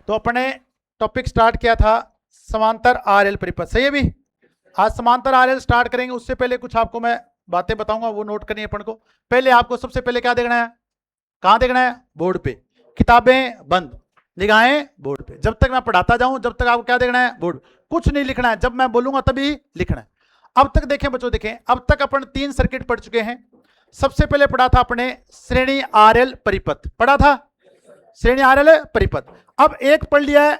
तो अपने topic start किया था समांतर आरएल परिपथ, सही है भी। आज समांतर आरएल स्टार्ट करेंगे, उससे पहले कुछ आपको मैं बातें बताऊंगा, वो नोट करनी है अपन को। पहले आपको सबसे पहले क्या देखना है, कहां देखना है, बोर्ड पे। किताबें बंद, निगाहें बोर्ड पे। जब तक मैं पढ़ाता जाऊं जब तक आपको क्या देखना है, बोर्ड। कुछ नहीं लिखना है, जब मैं बोलूंगा तभी लिखना है। अब तक देखें बच्चों, देखें अब तक अपन 3 सर्किट पढ़ चुके हैं। सबसे पहले पढ़ा था अपने श्रेणी आरएल परिपथ, पढ़ा था श्रेणी आरएल परिपथ। अब एक पढ़ लिया है,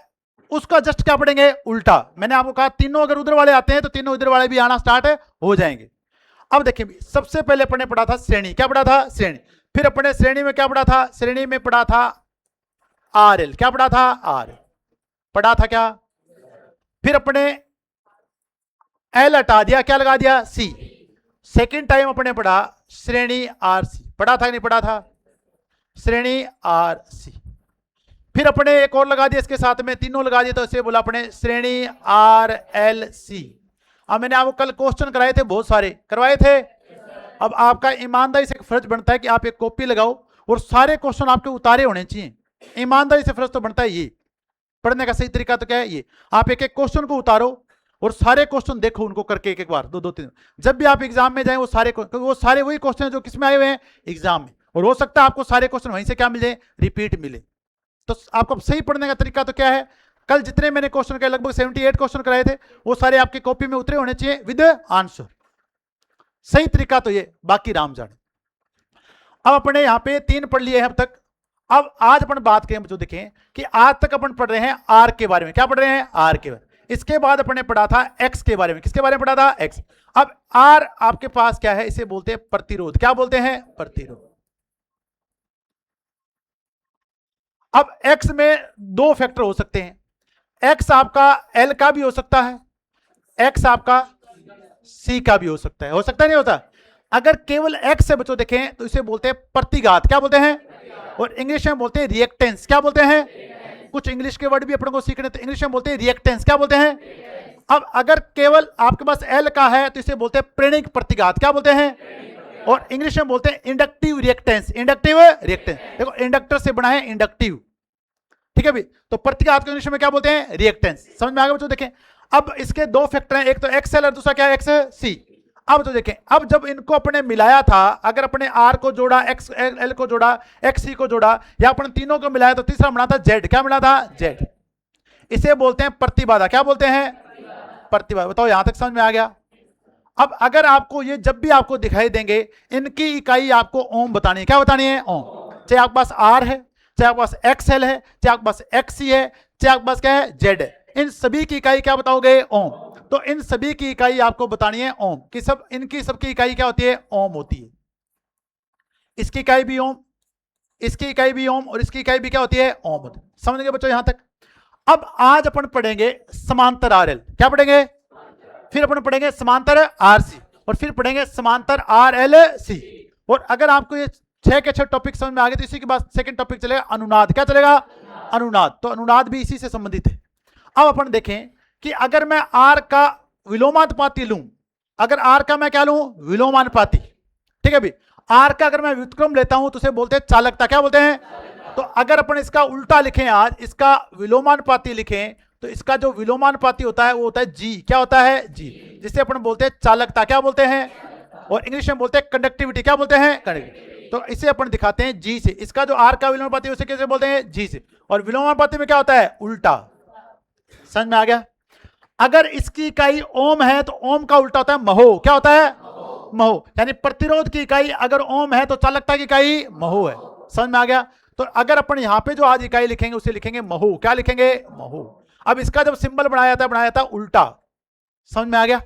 उसका जस्ट क्या पढ़ेंगे, उल्टा। मैंने आपको कहा तीनों अगर उधर वाले आते हैं तो तीनों इधर वाले भी आना स्टार्ट हो जाएंगे। अब देखिए, सबसे पहले अपने पढ़ा था श्रेणी, क्या पढ़ा था, श्रेणी। फिर अपने श्रेणी में क्या पढ़ा था, श्रेणी में पढ़ा था आरएल, क्या पढ़ा था, आरएल पढ़ा था क्या। फिर अपने एल हटा दिया, क्या लगा दिया, सी। सेकेंड टाइम अपने पढ़ा श्रेणी आरसी, पढ़ा था कि नहीं पढ़ा था, श्रेणी आरसी। फिर अपने एक और लगा दिया इसके साथ में, तीनों लगा दिए तो इसे बोला अपने श्रेणी आर एल सी। अब मैंने आपको कल क्वेश्चन कराए थे, बहुत सारे करवाए थे। अब आपका ईमानदारी से एक फर्ज बनता है कि आप एक कॉपी लगाओ और सारे क्वेश्चन आपके उतारे होने चाहिए। ईमानदारी से फर्ज तो बनता है ये। पढ़ने का सही तरीका तो क्या है, ये आप एक एक क्वेश्चन को उतारो और सारे क्वेश्चन देखो उनको करके एक एक बार, दो दो तीन। जब भी आप एग्जाम में जाए वो सारे वही क्वेश्चन जो किसमें आए हुए हैं, एग्जाम में। और हो सकता है आपको सारे क्वेश्चन वहीं से क्या मिले, रिपीट मिले। तो आपको सही पढ़ने का तरीका तो क्या है, कल जितने मैंने क्वेश्चन कराए, लगभग 78 क्वेश्चन कराए थे, वो सारे आपकी कॉपी में उतरे होने चाहिए विद आंसर। सही तरीका तो ये, बाकी राम जाने। अब अपने यहाँ पे 3 पढ़ लिए हैं अब तक। अब आज अपन बात करें जो देखें कि आज तक अपन पढ़ रहे हैं आर के बारे में, क्या पढ़ रहे हैं, आर के बारे में। इसके बाद अपने पढ़ा था एक्स के बारे में, किसके बारे में पढ़ा था, एक्स। अब आर आपके पास क्या है, इसे बोलते हैं प्रतिरोध, क्या बोलते हैं, प्रतिरोध। अब एक्स में 2 फैक्टर हो सकते हैं, एक्स आपका एल का भी हो सकता है, एक्स आपका सी का भी हो सकता है नहीं होता। अगर केवल एक्स से बच्चों देखें तो इसे बोलते हैं प्रतिघात, क्या बोलते हैं, और इंग्लिश में बोलते हैं रिएक्टेंस, क्या बोलते हैं। कुछ इंग्लिश के वर्ड भी अपन को सीखने, तो इंग्लिश में बोलते हैं रिएक्टेंस, क्या बोलते हैं। अब अगर केवल आपके पास एल का है तो इसे बोलते हैं प्रेरणिक प्रतिघात, क्या बोलते हैं, और इंग्लिश में बोलते हैं इंडक्टिव रिएक्टेंस, इंडक्टिव रिएक्टेंस। देखो इंडक्टर से बना है इंडक्टिव, ठीक है भी। तो प्रतिघात को इंग्लिश में क्या बोलते हैं, रिएक्टेंस। समझ में आ गया बच्चों, देखें। अब इसके 2 फैक्टर हैं, एक तो एक्सएल और दूसरा क्या है, एक्स सी। अब तो देखें, अब जब इनको अपने मिलाया था, अगर अपने आर को जोड़ा, एक्स एल को जोड़ा, एक्स सी को जोड़ा, या अपने तीनों को मिलाया तो तीसरा बना था जेड, क्या मिला था, जेड। इसे बोलते हैं प्रतिबाधा, क्या बोलते हैं, प्रतिबाधा। बताओ यहां तक समझ में आ गया। अब अगर आपको ये जब भी आपको दिखाई देंगे, इनकी इकाई आपको ओम बतानी है, क्या बतानी है, ओम। चाहे आपके पास आर है, चाहे आपके पास एक्सएल है, चाहे आपके पास एक्ससी है, चाहे आपके पास क्या है, जेड है, इन सभी की इकाई क्या बताओगे, ओम। तो इन सभी की इकाई आपको बतानी है ओम, कि सब इनकी सबकी इकाई क्या होती है, ओम होती है। इसकी इकाई भी ओम, इसकी इकाई भी ओम, और इसकी इकाई भी क्या होती है, ओम होती है। समझ गए बच्चों यहां तक। अब आज अपन पढ़ेंगे समांतर आरएल, क्या पढ़ेंगे, फिर अपन पढ़ेंगे समांतर आरसी, और फिर पढ़ेंगे समांतर आरएलसी। और अगर आपको ये 6 के 6 टॉपिक समझ में आ गए तो इसी के बाद सेकंड टॉपिक चलेगा अनुनाद, क्या चलेगा, अनुनाद। तो अनुनाद भी इसी से संबंधित है। अब अपन देखें कि अगर मैं आर का विलोमानुपाती लूं, अगर आर का मैं क्या लूं, विलोमानुपाती, ठीक है भी। आर का अगर मैं व्युत्क्रम लेता हूं तो उसे बोलते हैं चालकता, क्या बोलते हैं। तो अगर अपन इसका उल्टा लिखें, आज इसका विलोमानुपाती लिखें, तो इसका जो विलोमानुपाती होता है वो होता है जी, क्या होता है, जी, जिसे अपन बोलते हैं चालकता, क्या बोलते हैं, और इंग्लिश में बोलते हैं कंडक्टिविटी, क्या बोलते हैं, कंडक्टिविटी। तो इसे अपन दिखाते हैं जी से। इसका जो आर का विलोमानुपाती उसे कैसे बोलते हैं, जी से। और विलोमानुपाती में क्या होता है, उल्टा। समझ में आ गया। अगर इसकी इकाई ओम है तो ओम का उल्टा होता है महो, क्या होता है, महो। यानी प्रतिरोध की इकाई अगर ओम है तो चालकता की इकाई महो है। समझ में आ गया। तो अगर अपन यहां पे जो आज इकाई लिखेंगे उसे लिखेंगे महो, क्या लिखेंगे, महो। अब इसका जब सिंबल बनाया था उल्टा। समझ में आ गया।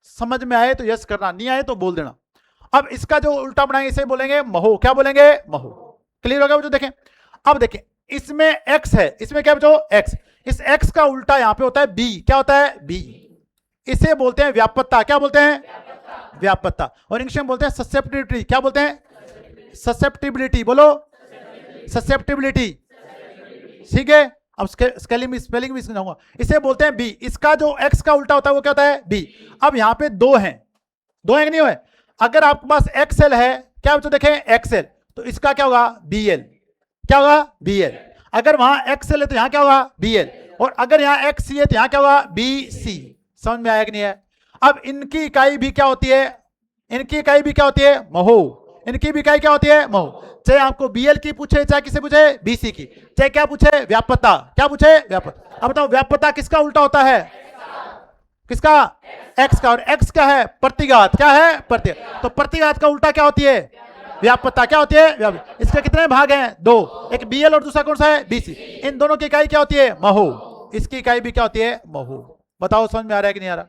समझ में आए तो यस करना, नहीं आए तो बोल देना। अब इसका जो उल्टा बनाएंगे इसे बोलेंगे महो, क्या बोलेंगे, महो। क्लियर हो गया बच्चों। देखें, अब देखें, इसमें एक्स है, इसमें क्या बच्चों, एक्स। इस एक्स का उल्टा यहां पे होता है बी, क्या होता है, बी। इसे बोलते हैं व्यापकता, क्या बोलते हैं, व्यापकता। और इंग्लिश में बोलते हैं ससेप्टिबिलिटी, क्या बोलते हैं, ससेप्टिबिलिटी। बोलो, ससेप्टिबिलिटी। ठीक है। अब स्पेलिंग भी समझाऊंगा। इसे बोलते हैं बी। इसका जो एक्स का उल्टा होता है वो क्या होता है, बी। अब यहां पे 2 हैं, 2 हैं कि नहीं हुए। अगर आपके पास एक्सएल है, क्या बच्चों देखें, एक्सएल, तो इसका क्या होगा, बीएल, क्या होगा, बीएल। अगर वहां XL है तो यहां क्या होगा BL, और अगर यहां XC है तो यहां क्या होगा BC। समझ में आया कि नहीं है? अब इनकी इकाई भी क्या होती है, इनकी इकाई भी क्या होती है महो, इनकी भी इकाई क्या होती है महो। चाहे आपको BL की पूछे, चाहे किसे पूछे BC की, चाहे क्या पूछे व्यापकता, क्या पूछे व्यापकता। अब बताओ व्यापकता किसका उल्टा होता है, किसका, X का, और X क्या है प्रतिघात, क्या है प्रतिघात, तो प्रतिघात का उल्टा क्या होती है व्यापकता, क्या होती है व्यापकता। इसके कितने भाग हैं दो, एक BL और दूसरा कौन सा है BC। इन दोनों की इकाई क्या होती है महो, इसकी इकाई भी क्या होती है महो। बताओ समझ में आ रहा है कि नहीं आ रहा?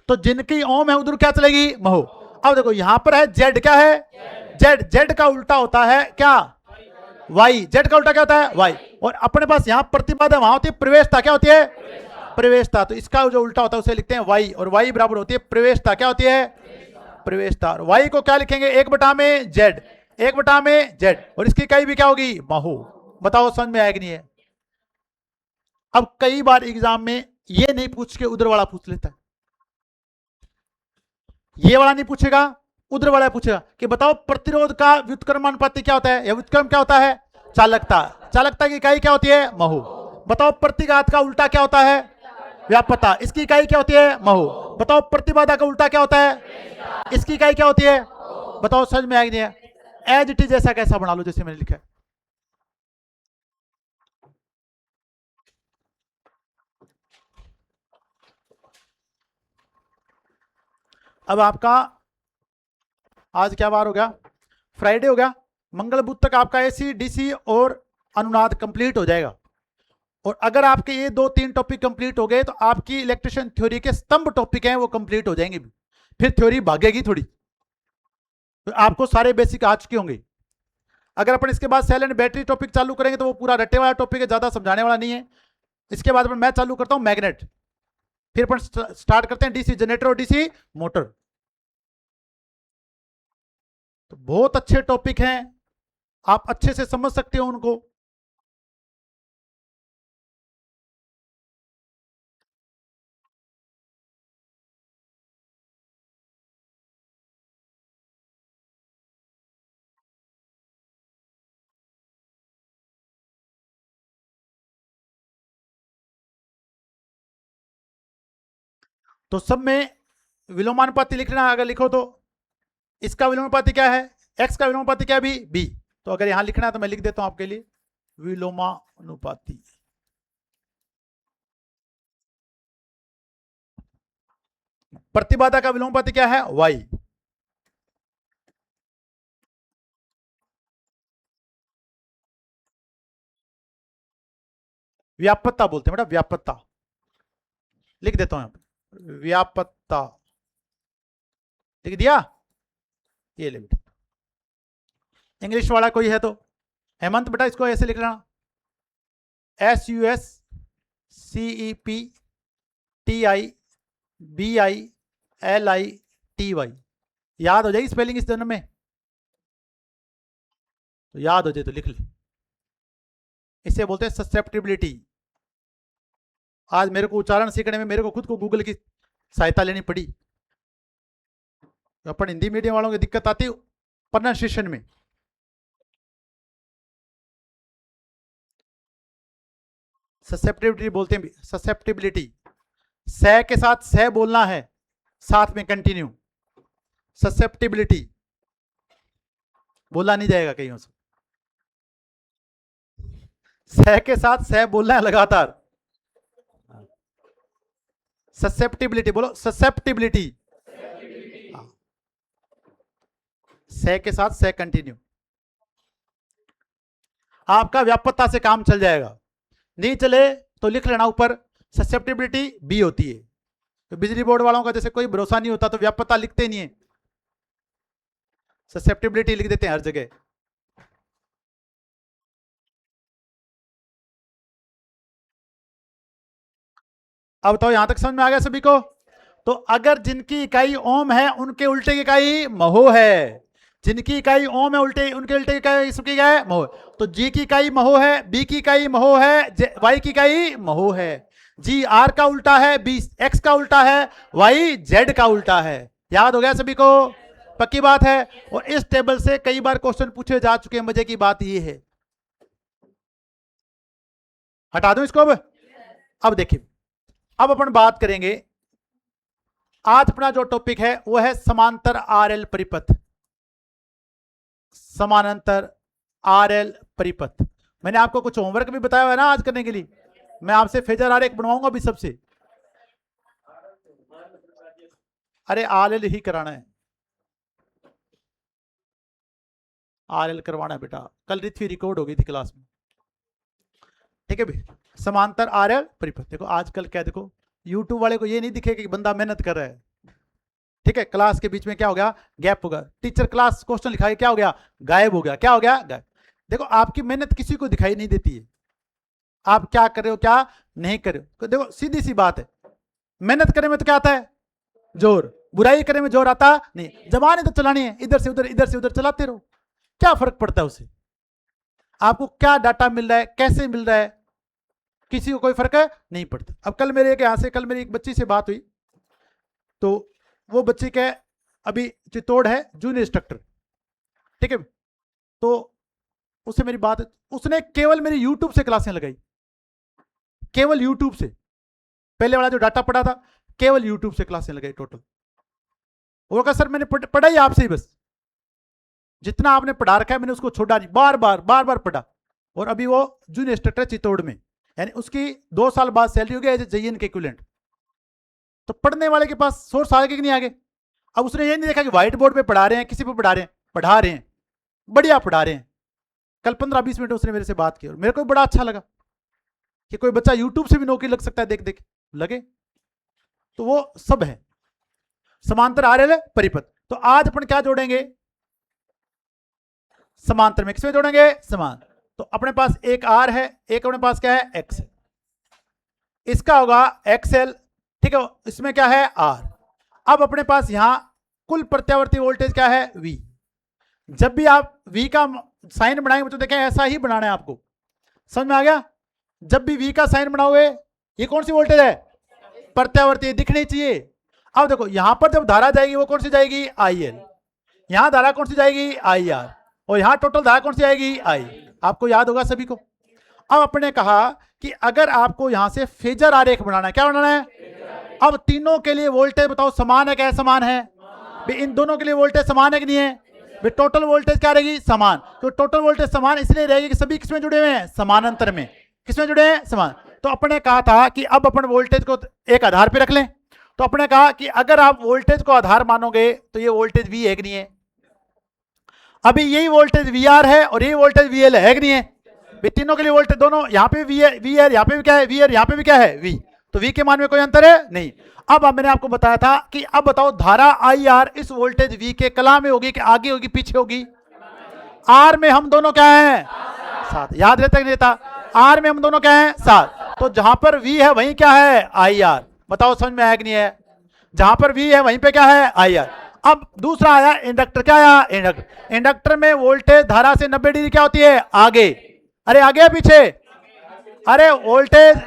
तो जिनकी ओम है उधर क्या चलेगी महो। अब देखो यहां पर है Z, क्या है Z, Z का उल्टा होता है क्या Y, Z का उल्टा क्या होता है Y। और अपने पास यहां प्रतिबाधा वहां होती है प्रवेशता, क्या होती है प्रवेशता, तो इसका जो उल्टा होता है उसे लिखते हैं Y, और Y बराबर होती है प्रवेशता, क्या होती है प्रवेशता। और Y को क्या लिखेंगे 1 बटा में Z, 1 बटा में Z, और इसकी इकाई भी क्या होगी महो। बताओ समझ में आया कि नहीं है? अब कई बार एग्जाम में ये नहीं पूछ के उधर वाला पूछ लेता है, ये वाला नहीं पूछेगा उधर वाला पूछेगा कि बताओ प्रतिरोध का व्युत्क्रमानुपाती क्या होता है, या व्युत्क्रम क्या होता है चालकता, चालकता की इकाई क्या होती है महो। बताओ प्रतिघात का उल्टा क्या होता है व्यापकता, इसकी इकाई क्या होती है महो। बताओ प्रतिबाधा का उल्टा क्या होता है, इसकी इकाई क्या होती है। बताओ समझ में आएगी नहीं है? एज इट इज ऐसा कैसा बना लो जैसे मैंने लिखा है। अब आपका आज क्या बार हो गया, फ्राइडे हो गया, मंगल बुध तक आपका AC DC और अनुनाद कंप्लीट हो जाएगा। और अगर आपके ये 2-3 टॉपिक कंप्लीट हो गए तो आपकी इलेक्ट्रिशियन थ्योरी के स्तंभ टॉपिक हैं वो कंप्लीट हो जाएंगे, फिर थ्योरी भागेगी थोड़ी, तो आपको सारे बेसिक आ चुके होंगे। अगर अपन इसके बाद सेल एंड बैटरी टॉपिक चालू करेंगे तो वो पूरा रट्टे वाला टॉपिक है, ज्यादा समझाने वाला नहीं है। इसके बाद मैं चालू करता हूं मैग्नेट, फिर अपन स्टार्ट करते हैं DC जनरेटर और DC मोटर। तो बहुत अच्छे टॉपिक हैं, आप अच्छे से समझ सकते हो उनको। तो सब में विलोमानुपाती लिखना, अगर लिखो तो इसका विलोमानुपाती क्या है, X का विलोमानुपाती क्या है B। तो अगर यहां लिखना है तो मैं लिख देता हूं आपके लिए विलोमानुपाती। प्रतिबाधा का विलोमानुपाती क्या है Y। व्यापकता बोलते हैं बेटा, व्यापकता लिख देता हूं यहां पर, व्यापकता लिख दिया। ये ले बेटा, इंग्लिश वाला कोई है तो हेमंत बेटा इसको ऐसे लिख लेना, SUSCEPTIBILITY। याद हो जाएगी स्पेलिंग इस जन्म में, तो याद हो जाए तो लिख ले। इसे बोलते हैं ससेप्टिबिलिटी। आज मेरे को उच्चारण सीखने में मेरे को खुद को गूगल की सहायता लेनी पड़ी। अपन हिंदी मीडियम वालों की दिक्कत आती है प्रोनाउंसिएशन में। ससेप्टिबिलिटी बोलते हैं, ससेप्टिबिलिटी स के साथ स बोलना है, साथ में कंटिन्यू। ससेप्टिबिलिटी बोला नहीं जाएगा कहीं से, स के साथ स बोलना है लगातार। ससेप्टिबिलिटी बोलो, ससेप्टिबिलिटी स के साथ स कंटिन्यू। आपका व्यापकता से काम चल जाएगा, नहीं चले तो लिख लेना ऊपर ससेप्टिबिलिटी B होती है। तो बिजली बोर्ड वालों का जैसे कोई भरोसा नहीं होता तो व्यापकता लिखते नहीं है, ससेप्टिबिलिटी लिख देते हैं हर जगह। अब तो यहां तक समझ में आ गया सभी को? तो अगर जिनकी इकाई ओम है उनके उल्टे की इकाई महो है, जिनकी इकाई ओम है उल्टे उनके उल्टे की इकाई इसकी क्या है महो। तो G की इकाई महो है, B की इकाई महो है, Y की इकाई महो है। G R का उल्टा है, B X का उल्टा है, Y Z का उल्टा है। याद हो गया सभी को? पक्की बात है। और इस टेबल से कई बार क्वेश्चन पूछे जा चुके हैं। मजे की बात ये है हटा दूं इसको। अब देखिए, अब अपन बात करेंगे, आज अपना जो टॉपिक है वो है समांतर आरएल परिपथ। समानांतर आरएल परिपथ। मैंने आपको कुछ होमवर्क भी बताया है ना आज करने के लिए। मैं आपसे फेजर आरेख बनवाऊंगा अभी सबसे। अरे आरएल ही कराना है, आरएल करवाना है बेटा। कल रिथवी रिकॉर्ड हो गई थी क्लास में, ठीक है भाई। समांतर आरएल परिपथ। देखो आजकल क्या, देखो यूट्यूब वाले को ये नहीं दिखेगा कि बंदा मेहनत कर रहा है, ठीक है। क्लास के बीच में क्या हो गया, गैप हो गया। टीचर क्लास क्वेश्चन लिखाए, क्या हो गया, गायब हो गया। क्या हो गया, गायब। देखो आपकी मेहनत किसी को दिखाई नहीं देती है, आप क्या कर रहे हो क्या नहीं कर रहे हो। तो देखो सीधी सी बात है, मेहनत करने में तो क्या आता है, जोर। बुराई करने में जोर आता नहीं। जबान तो चलानी है, इधर से उधर इधर से उधर चलाते रहो, क्या फर्क पड़ता है उससे। आपको क्या डाटा मिल रहा है, कैसे मिल रहा है, किसी को कोई फर्क है नहीं पड़ता। अब कल मेरे यहां से, कल मेरी एक बच्ची से बात हुई, तो वो बच्ची के अभी चित्तौड़ है जूनियर इंस्ट्रक्टर, ठीक है। तो उससे मेरी बात, उसने केवल मेरी यूट्यूब से क्लासें लगाई, केवल यूट्यूब से। पहले वाला जो डाटा पढ़ा था, केवल यूट्यूब से क्लासें लगाई टोटल। वो कहा सर मैंने पढ़ा ही आपसे ही बस, जितना आपने पढ़ा रखा है मैंने उसको छोड़ा नहीं, बार बार पढ़ा। और अभी वो जूनियर इंस्ट्रक्टर चित्तौड़ में, यानी उसकी 2 साल बाद सैलरी हो गई एज ए जेईएन के इक्विवेलेंट। तो पढ़ने वाले के पास सोर्स आगे कि नहीं आगे। अब उसने ये नहीं देखा कि व्हाइट बोर्ड पे पढ़ा रहे हैं, किसी पे पढ़ा रहे हैं, बढ़िया पढ़ा रहे हैं। कल 15-20 मिनट उसने मेरे से बात की और मेरे को बड़ा अच्छा लगा कि कोई बच्चा यूट्यूब से भी नौकरी लग सकता है, देख देख लगे। तो वो सब है समांतर आरएल परिपथ। तो आज अपन क्या जोड़ेंगे, समांतर में किसमें जोड़ेंगे, समान। तो अपने पास एक आर है, एक अपने पास क्या है, एक्स है। इसका होगा एक्सएल, ठीक है। इसमें क्या है, आर। अब अपने पास यहां कुल प्रत्यावर्ती वोल्टेज क्या है, वी। जब भी आप वी का साइन बनाएंगे तो देखें ऐसा ही बनाना है आपको, समझ में आ गया। जब भी वी का साइन बनाओगे, ये कौन सी वोल्टेज है, प्रत्यावर्ती, दिखनी चाहिए। अब देखो यहां पर जब धारा जाएगी वो कौन सी जाएगी, आई एल। यहां धारा कौन सी जाएगी, आई आर। और यहां टोटल धारा कौन सी आएगी, आई। आपको याद होगा सभी को। अब अपने कहा कि अगर आपको यहां से फेजर आरेख बनाना है, क्या बनाना है। अब तीनों के लिए वोल्टेज बताओ समान है क्या, समान है। इन दोनों के लिए वोल्टेज समान है कि नहीं है, टोटल वोल्टेज क्या रहेगी, समान। तो टोटल वोल्टेज समान इसलिए रहेगी कि सभी किसमें जुड़े हुए हैं, समानांतर में। किसमें जुड़े हैं, समान। तो अपने कहा था कि अब अपन वोल्टेज को एक आधार पे रख लें। तो अपने कहा कि अगर आप वोल्टेज को आधार मानोगे तो ये वोल्टेज वी है कि नहीं है। अभी यही वोल्टेज वी आर है और यही वोल्टेज वी एल है कि नहीं है। तीनों के लिए वोल्टेज दोनों, यहाँ पे वी है, यहाँ पे भी क्या है, वी है, यहाँ पे भी क्या है, वी। तो वी के मान में कोई अंतर है नहीं। अब मैंने आपको बताया था कि अब बताओ धारा आई आर इस वोल्टेज वी के कला में होगी कि आगे होगी पीछे होगी। आर में हम दोनों क्या हैं, साथ। याद रहता है नहीं रहता, आर में हम दोनों क्या हैं, साथ। तो जहां पर वी है वहीं क्या है, आई आर। बताओ समझ में आया कि नहीं है। जहां पर वी है वहीं पे क्या है, आई आर। अब दूसरा आया इंडक्टर, क्या आया, इंडक्टर। इंडक्टर में वोल्टेज धारा से 90 डिग्री क्या होती है, आगे। अरे आगे है पीछे, अरे वोल्टेज,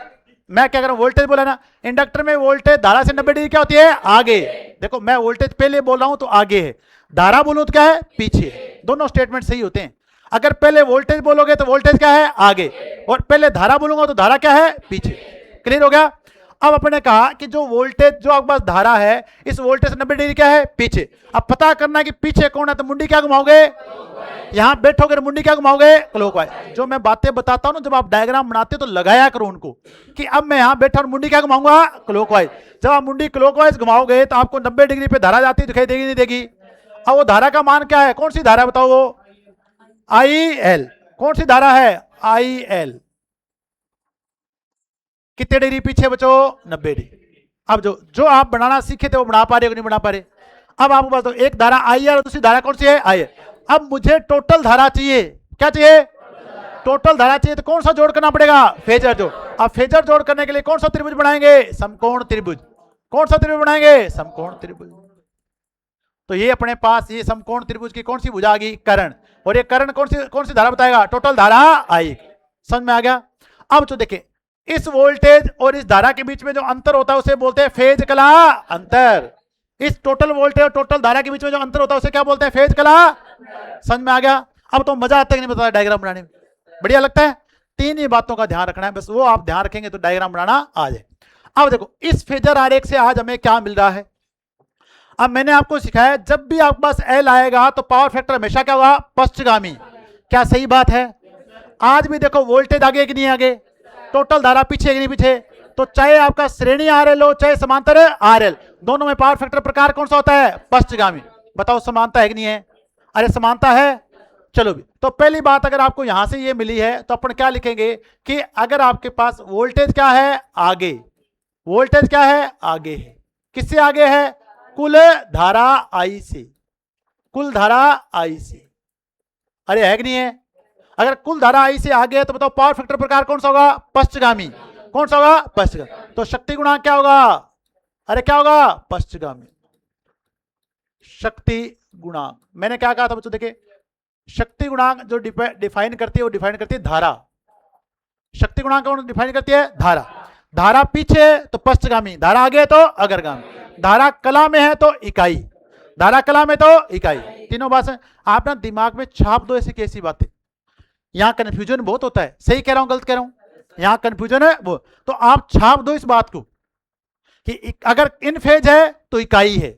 मैं क्या कर रहा हूं, वोल्टेज बोला ना। इंडक्टर में वोल्टेज धारा से 90 डिग्री क्या होती है, आगे। देखो मैं वोल्टेज पहले बोल रहा हूं तो आगे है, धारा बोलो तो क्या है, पीछे। दोनों स्टेटमेंट सही होते हैं। अगर पहले वोल्टेज बोलोगे तो वोल्टेज क्या है, आगे, और पहले धारा बोलूंगा तो धारा क्या है, पीछे। क्लियर हो गया। अब अपने कहा कि जो वोल्टेज, जो आपके पास धारा है, इस वोल्टेज से 90 डिग्री क्या है, पीछे। अब पता करना है कि पीछे कौन है, तो मुंडी क्या घुमाओगे, यहां बैठोगे मुंडी क्या घुमाओगे, क्लॉकवाइज। जो मैं बातें बताता हूं ना, जब आप डायग्राम बनाते हो तो लगाया करो उनको कि अब मैं यहां बैठा और मुंडी क्या घुमाऊंगा, क्लॉकवाइज। जब आप मुंडी क्लॉकवाइज घुमाओगे तो आपको 90 डिग्री पे धारा जाती दिखाई देगी नहीं देगी। अब वो धारा का मान क्या है, कौन सी धारा बताओ, वो आई एल। कौन सी धारा है, आई एल। कितने डिग्री पीछे बचो, 90 डिग्री। अब जो जो आप बनाना सीखे थे वो बना पा रहे हो नहीं बना पा रहे। अब आपको बता दो, एक धारा आई है और दूसरी धारा कौन सी है, आई है। अब मुझे टोटल धारा चाहिए, क्या चाहिए, टोटल धारा चाहिए। तो कौन सा जोड़ करना पड़ेगा, फेजर जोड़। अब फेजर जोड़ करने के लिए कौन सा त्रिभुज बनाएंगे, समकोण त्रिभुज। कौन सा त्रिभुज बनाएंगे, समकोण त्रिभुज। तो ये अपने पास ये समकोण त्रिभुज की कौन सी भुजा आ गई, कर्ण। और ये कर्ण कौन सी धारा बताएगा, टोटल धारा आई। समझ में आ गया। अब तो देखिए, इस वोल्टेज और इस धारा के बीच में जो अंतर होता है उसे बोलते हैं फेज कला अंतर। इस टोटल वोल्टेज और टोटल धारा के बीच में जो अंतर होता है उसे क्या बोलते हैं, फेज कला। समझ में आ गया। अब तो मजा आता है कि नहीं बताया, डायग्राम बनाने में बढ़िया लगता है। तीन ही बातों का ध्यान रखना है, बस वो आप ध्यान रखेंगे तो डायग्राम बनाना आ जाए। अब देखो इस फेजर आरेख से आज हमें क्या मिल रहा है। अब मैंने आपको सिखाया जब भी आपके पास एल आएगा तो पावर फैक्टर हमेशा क्या होगा, पश्चगामी। क्या सही बात है? आज भी देखो वोल्टेज आगे कि नहीं आगे, टोटल धारा पीछे कि नहीं पीछे। तो चाहे आपका श्रेणी आरएल हो चाहे समांतर आरएल, दोनों में पावर फैक्टर प्रकार कौन सा होता है, पश्चगामी। बताओ समानता है कि नहीं है? अरे समानता है। चलो भी, तो पहली बात अगर आपको यहां से ये मिली है तो अपन क्या लिखेंगे कि अगर आपके पास वोल्टेज क्या है, आगे, वोल्टेज क्या है, आगे है, किससे आगे है, कुल धारा आई से, कुल धारा आई से। अरे है कि नहीं है? अगर कुल धारा आई से आगे है तो बताओ पावर फैक्टर प्रकार कौन सा होगा, पश्चगामी। कौन सा होगा, पश्चगामी। तो शक्ति गुणांक क्या होगा, अरे क्या होगा, पश्चगामी। शक्ति गुणांक मैंने क्या कहा था बच्चों, देखिए शक्ति गुणांक जो डिफाइन करती है वो डिफाइन करती है धारा। शक्ति गुणांक कौन डिफाइन करती है, धारा। धारा पीछे है तो पश्चगामी, धारा आगे है तो अग्रगामी, धारा कला में है तो इकाई, धारा कला में तो इकाई। तीनों बात है, आप ना दिमाग में छाप दो ऐसी कैसी बातें। यहां कंफ्यूजन बहुत होता है, सही कह रहा हूं गलत कह रहा हूं, यहां कंफ्यूजन है वो, तो आप छाप दो इस बात को कि अगर इन फेज है तो इकाई है,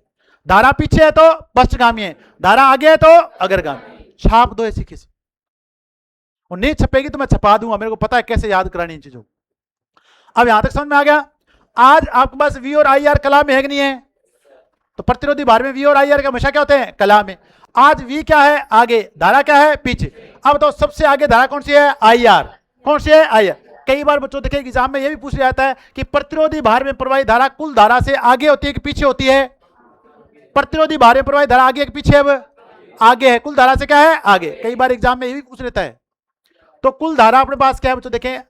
धारा पीछे है तो पश्चगामी है, धारा आगे है तो अग्रगामी। छाप दो ऐसी किसी, और नहीं छपेगी तो मैं छपा दूंगा, मेरे को पता है कैसे याद करानी इन चीजों। अब यहां तक समझ में आ गया। आज आपके पास वी और आई आर कला में है कि नहीं है, तो प्रतिरोधी भार में वी और आई आर का हमेशा क्या होते हैं, कला में। आज वी क्या है, आगे, धारा क्या है, पीछे। अब तो सबसे आगे धारा कौन सी है, आई आर। कौन सी है, आई आर। कई बार बच्चों देखे एग्जाम में ये भी पूछ लिया जाता है कि प्रतिरोधी भार में प्रवाहित धारा कुल धारा से आगे होती है कि पीछे होती है। प्रतिरोधी भार में प्रवाहित धारा आगे कि पीछे, अब आगे है, कुल धारा से क्या है, आगे। कई बार एग्जाम में ये भी पूछ लेता है। तो कुल धारा अपने पास क्या है बच्चों, देखें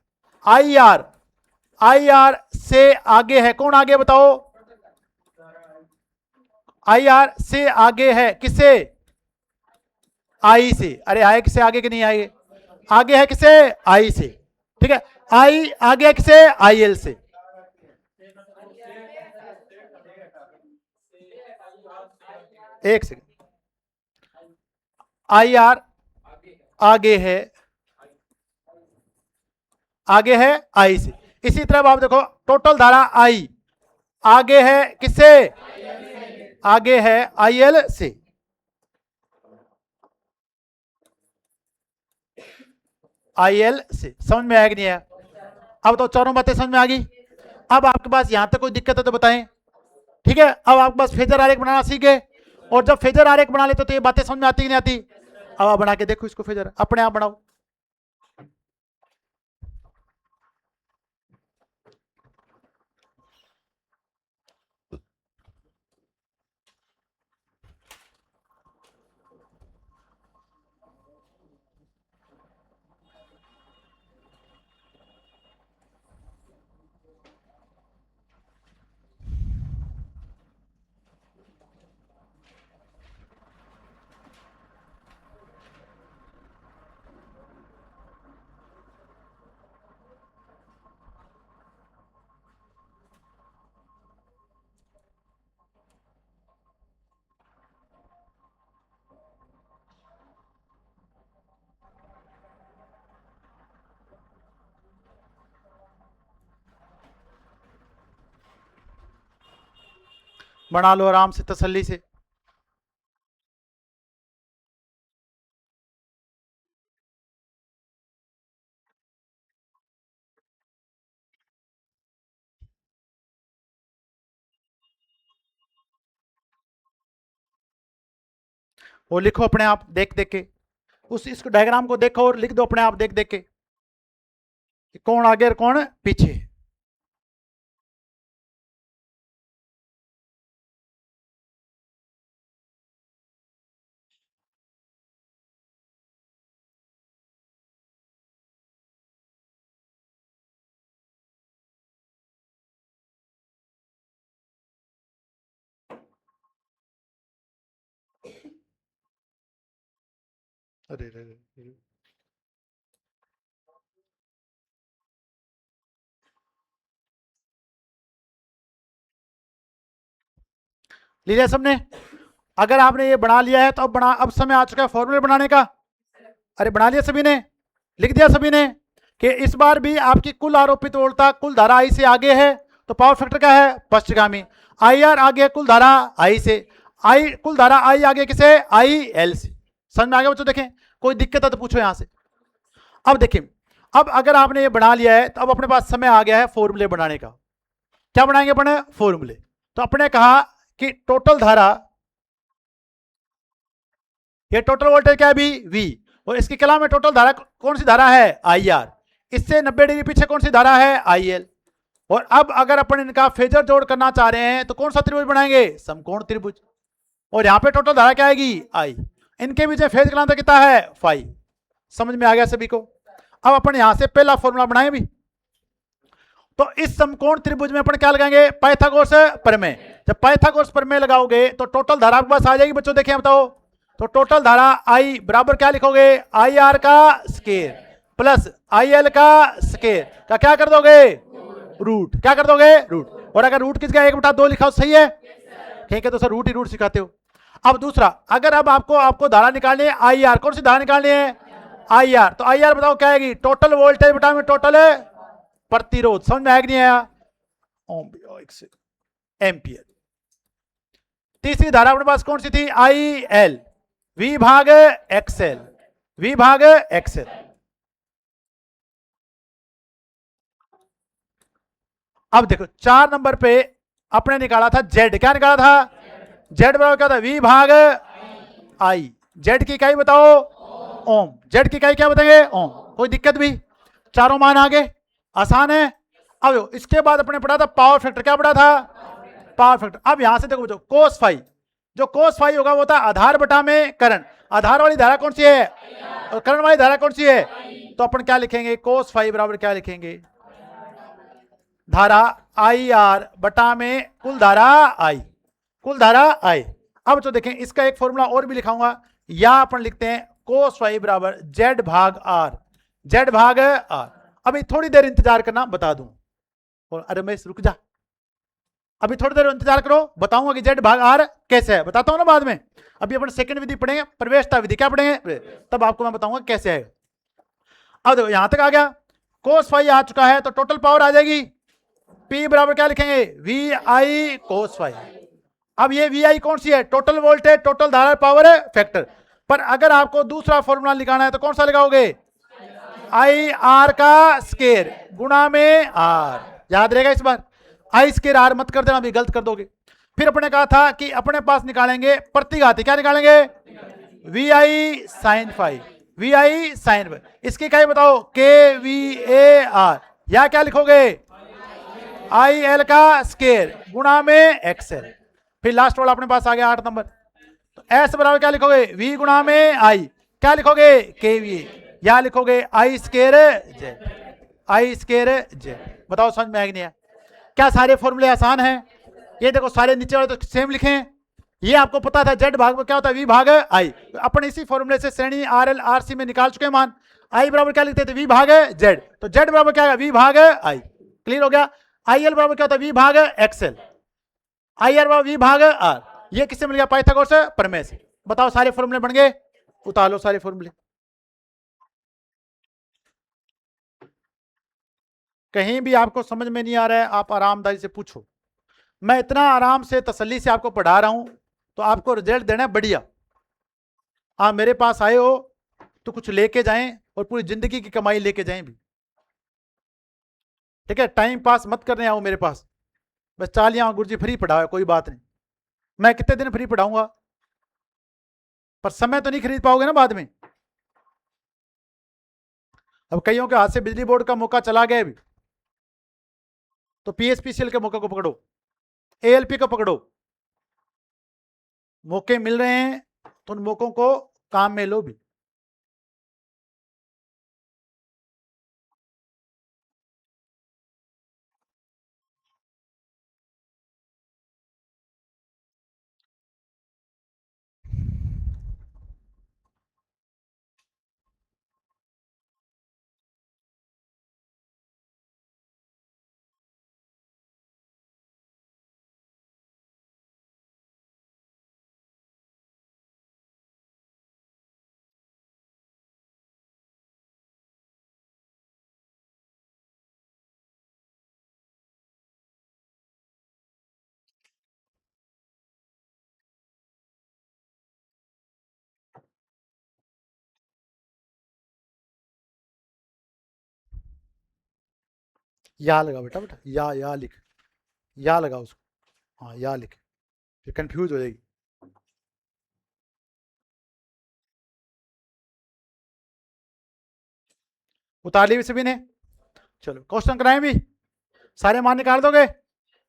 आई आर, आई आर से आगे है, कौन आगे बताओ, आई आर से आगे है, किससे, आई से। अरे आई किससे आगे कि नहीं, आगे, आगे है किससे, आई से, ठीक है। आई आगे है किससे, आई एल से। एक सेकंड, आई आर आगे है, आगे है आई से। इसी तरह आप देखो टोटल धारा आई आगे है किससे, आगे है आई एल से। आई एल से समझ में आया कि नहीं आया? अब तो चारों बातें समझ में आ गई। अब आपके पास यहां तक कोई दिक्कत है तो बताएं, ठीक है। अब आपके पास फेजर आरेख बनाना सीख गए, और जब फेजर आरेख बना लेते तो ये बातें समझ में आती कि नहीं आती। अब आप बना के देखो इसको, फेजर अपने आप बनाओ। बना लो आराम से, तसल्ली से। वो लिखो अपने आप देख देख के, उस इसको डायग्राम को देखो और लिख दो अपने आप देख देख के कौन आगे और कौन पीछे। अरे रे रे। लिया सबने? अगर आपने ये बना लिया है तो अब समय आ चुका है फॉर्मूले बनाने का। अरे बना लिया सभी ने, लिख दिया सभी ने? कि इस बार भी आपकी कुल आरोपित वोल्टता कुल धारा आई से आगे है, तो पावर फैक्टर क्या है, पश्चगामी। आई आर आगे कुल धारा आई से, आई कुल धारा आई आगे किसे, आई एल से। समझ में आ गया बच्चों? देखें कोई दिक्कत है तो पूछो यहां से। अब देखिए, अब अगर आपने ये बना लिया है तो अब अपने पास समय आ गया है फॉर्मूले बनाने का। क्या बनाएंगे अपने, फॉर्मूले। तो अपने कहा कि टोटल धारा, ये टोटल वोल्टेज क्या है भी वी, और इसके कला में टोटल धारा कौन सी धारा है, आई आर। इससे 90 डिग्री पीछे कौन सी धारा है, आई एल। और अब अगर अपन इनका फेजर जोड़ करना चाह रहे हैं तो कौन सा त्रिभुज बनाएंगे, समकोण त्रिभुज। और यहां पे टोटल धारा क्या आएगी, आई। इनके बीच में फेज का अंतर कितना है, फाइव। समझ में आ गया सभी को? अब अपन यहां से पहला फॉर्मूला बनाए भी। तो इस समकोण त्रिभुज में अपन क्या लगाएंगे, पाइथागोरस प्रमेय। जब पाइथागोरस प्रमेय लगाओगे तो टोटल धारा आपके पास आ जाएगी बच्चों। देखें बताओ, तो टोटल धारा आई बराबर क्या लिखोगे, आई आर का स्केयर प्लस आई एल का स्केयर का क्या कर दोगे, रूट। क्या कर दोगे, रूट। और अगर रूट किसका 1/2 लिखा सही है, ठीक है, तो सर रूट ही रूट सिखाते हो। अब दूसरा, अगर अब आपको धारा निकालनी है आई आर, कौन सी धारा निकालनी है, आई आर। तो आई आर बताओ क्या आएगी, टोटल वोल्टेज बटा में टोटल प्रतिरोध। समझ में आया कि नहीं आया, एम्पियर। तीसरी धारा अपने पास कौन सी थी, आई एल, वी भाग एक्सएल, वी भाग एक्सएल। अब देखो 4 नंबर पे अपने निकाला था जेड। क्या निकाला था, जेड बराबर क्या था, वी भाग आई। जेड की इकाई बताओ, ओम। जेड की इकाई क्या बताएंगे, ओम। कोई दिक्कत भी, चारों मान आगे, आसान है। अब इसके बाद अपने पढ़ा था पावर फैक्टर। क्या पढ़ा था, पावर फैक्टर। अब यहां से देखो बच्चों, कोस फाई, जो कोस फाई होगा वो था आधार बटा में करण। आधार वाली धारा कौन सी है, और करण वाली धारा कौन सी है। तो अपन क्या लिखेंगे, कोस फाई बराबर क्या लिखेंगे, धारा आई आर बटा में कुल धारा आई, कुल धारा आई। अब तो देखें इसका एक फॉर्मूला और भी लिखाऊंगा, या अपन लिखते हैं कोस फाई बराबर जेड भाग आर, जेड भाग आर। अभी थोड़ी देर इंतजार करना, बता दूं। और अरे मैं रुक जा, अभी थोड़ी देर इंतजार करो, बताऊंगा कि जेड भाग आर कैसे है, बताता हूं ना बाद में। अभी अपन सेकंड विधि पढ़ेंगे, प्रवेशता विधि। क्या पढ़ेंगे, तब आपको मैं बताऊंगा कैसे है। अब देखो यहां तक आ गया, कोस फाई आ चुका है, तो टोटल पावर आ जाएगी P बराबर क्या लिखेंगे, वी आई कोस फाई। अब ये वी आई कौन सी है, टोटल वोल्टेज, टोटल धारा, पावर फैक्टर। पर अगर आपको दूसरा फॉर्मूला निकालना है तो कौन सा लगाओगे, आई आर का स्केयर गुणा में आर। याद रहेगा इस बार, आई स्केयर आर मत कर देना, अभी गलत कर दोगे। फिर अपने कहा था कि अपने पास निकालेंगे प्रतिघाती। क्या निकालेंगे, V I sine phi, V I sine phi. इसकी क्या बताओ, के वी ए आर, या क्या लिखोगे, आई एल का स्केयर गुणा में एक्सएल। फिर लास्ट वाला अपने पास आ गया 8 नंबर। तो एस बराबर क्या लिखोगे, वी गुणा में आई। क्या लिखोगे, के वी, या लिखोगे I square Z, I square Z. बताओ समझ में आएगा नहीं है? क्या सारे फॉर्मूले आसान हैं? ये देखो सारे नीचे वाले तो सेम लिखे हैं। ये आपको पता था जेड भाग में क्या होता है, वी भाग आई। अपन इसी फॉर्मूले से श्रेणी आर एल आर सी में निकाल चुके हैं मान। आई बराबर क्या लिखते थे, वी भाग जेड, तो जेड बराबर क्या है, वी भाग आई। क्लियर हो गया। आई एल बराबर क्या होता है, वी भाग एक्सएल, आई आर बराबर वी भाग आर। ये किससे मिल गया, पाइथागोरस प्रमेय से। बताओ सारे फॉर्मूले बन गए, उतार लो सारे फॉर्मूले। कहीं भी आपको समझ में नहीं आ रहा है, आप आरामदारी से पूछो। मैं इतना आराम से तसल्ली से आपको पढ़ा रहा हूं, तो आपको रिजल्ट देना है बढ़िया। आप मेरे पास आए हो तो कुछ लेके जाएं, और पूरी जिंदगी की कमाई लेके जाएं भी। ठीक है, टाइम पास मत करने आओ मेरे पास, बस चाल यहाँ गुरुजी फ्री पढ़ाओ, कोई बात नहीं। मैं कितने दिन फ्री पढ़ाऊंगा, पर समय तो नहीं खरीद पाओगे ना बाद में। अब कईयों के हाथ से बिजली बोर्ड का मौका चला गया भी, तो पीएसपीसीएल के मौके को पकड़ो, एएलपी को पकड़ो। मौके मिल रहे हैं तो उन मौकों को काम में लो भी। या लगा बेटा, बेटा या लिख, या लगा उसको, हाँ या लिख, फिर कंफ्यूज हो जाएगी। उतार ली भी सभी ने? चलो क्वेश्चन कराएं भी, सारे मान निकाल दोगे?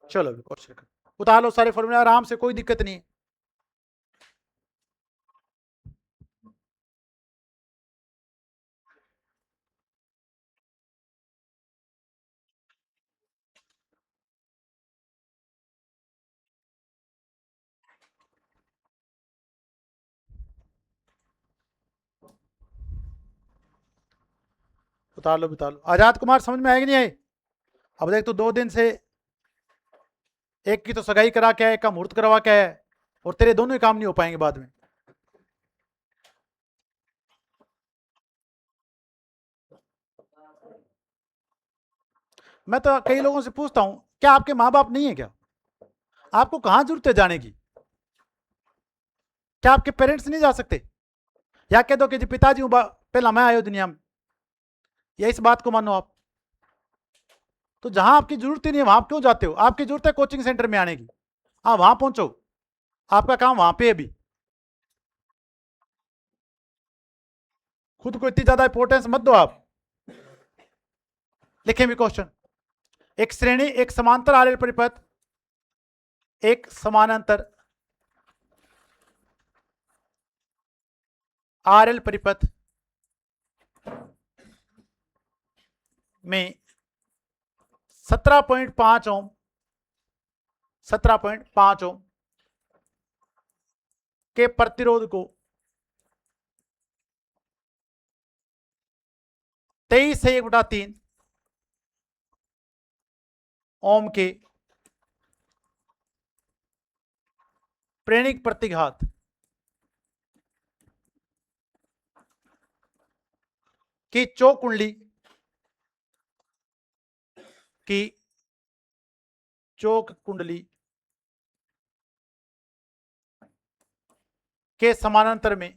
चलो भी क्वेश्चन उतार लो सारे फॉर्मूले आराम से, कोई दिक्कत नहीं है। उतार लो उतार लो। आजाद कुमार समझ में आएगी नहीं आई? अब देख, तो 2 दिन से एक की तो सगाई करा के है, एक का मुहूर्त करवा के है, और तेरे दोनों ही काम नहीं हो पाएंगे बाद में। मैं तो कई लोगों से पूछता हूं, क्या आपके माँ बाप नहीं है क्या? आपको कहां जरूरत है जाने की? क्या आपके पेरेंट्स नहीं जा सकते? या कह दो कि जी पिताजी हूं, पहला मैं आयो दुनिया में, या इस बात को मानो आप। तो जहां आपकी जरूरत ही नहीं है वहां क्यों जाते हो? आपकी जरूरत है कोचिंग सेंटर में आने की, आप वहां पहुंचो, आपका काम वहां पे है अभी। खुद को इतनी ज्यादा इंपॉर्टेंस मत दो आप। लिखें भी क्वेश्चन। एक श्रेणी, एक समांतर आरएल परिपथ, एक समानांतर आरएल परिपथ में 17.5 ओम, 17.5 ओम के प्रतिरोध को 23 से 1/3 ओम के प्रेरणिक प्रतिघात की चौक कुंडली की चौक कुंडली के समानांतर में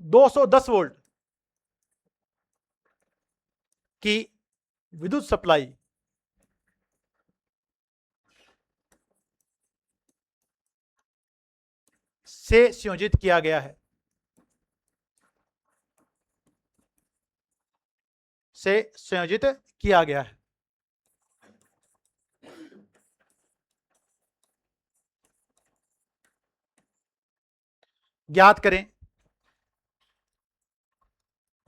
210 वोल्ट की विद्युत सप्लाई से संयोजित किया गया है, से संयोजित किया गया है। ज्ञात करें।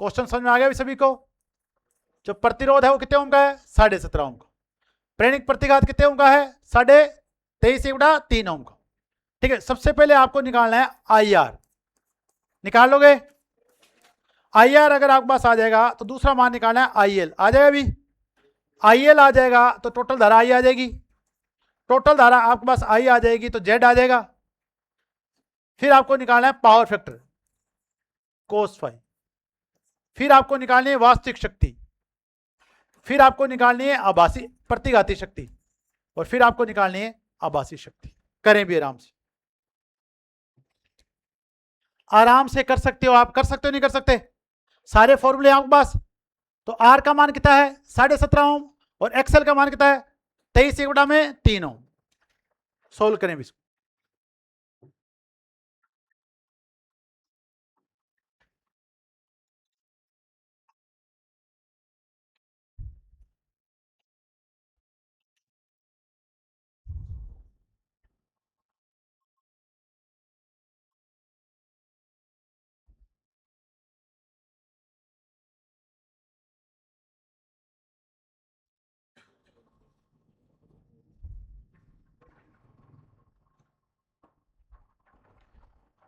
क्वेश्चन समझ में आ गया भी सभी को? जो प्रतिरोध है वो कितने ओम का है? 17.5 ओम का। प्रेरणिक प्रतिघात कितने ओम का है? 23.3 ओम का। ठीक है, सबसे पहले आपको निकालना है आई आर। निकाल लोगे? आई आर अगर आपके पास आ जाएगा तो दूसरा मान निकालना है आई एल। आ जाएगा भी? आई एल आ जाएगा तो टोटल धारा आई आ जाएगी। टोटल धारा आपके पास आई आ जाएगी तो जेड आ जाएगा। फिर आपको निकालना है पावर फैक्टर कोस फाई। फिर आपको निकालनी है वास्तविक शक्ति। फिर आपको निकालनी है आभासी प्रतिघाती शक्ति। और फिर आपको निकालनी है आभासी शक्ति। करें भी आराम से, आराम से कर सकते हो आप। कर सकते हो नहीं कर सकते? सारे फॉर्मूले आपके पास। तो आर का मान कितना है? 17.5 ओम। और एक्सएल का मान कितना है? 23/3 ओम। सोल्व करें भी इसको।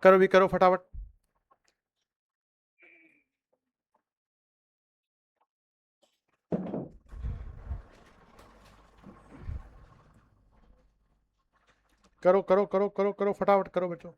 करो भी करो फटाफट। करो करो करो करो करो फटाफट करो बच्चों।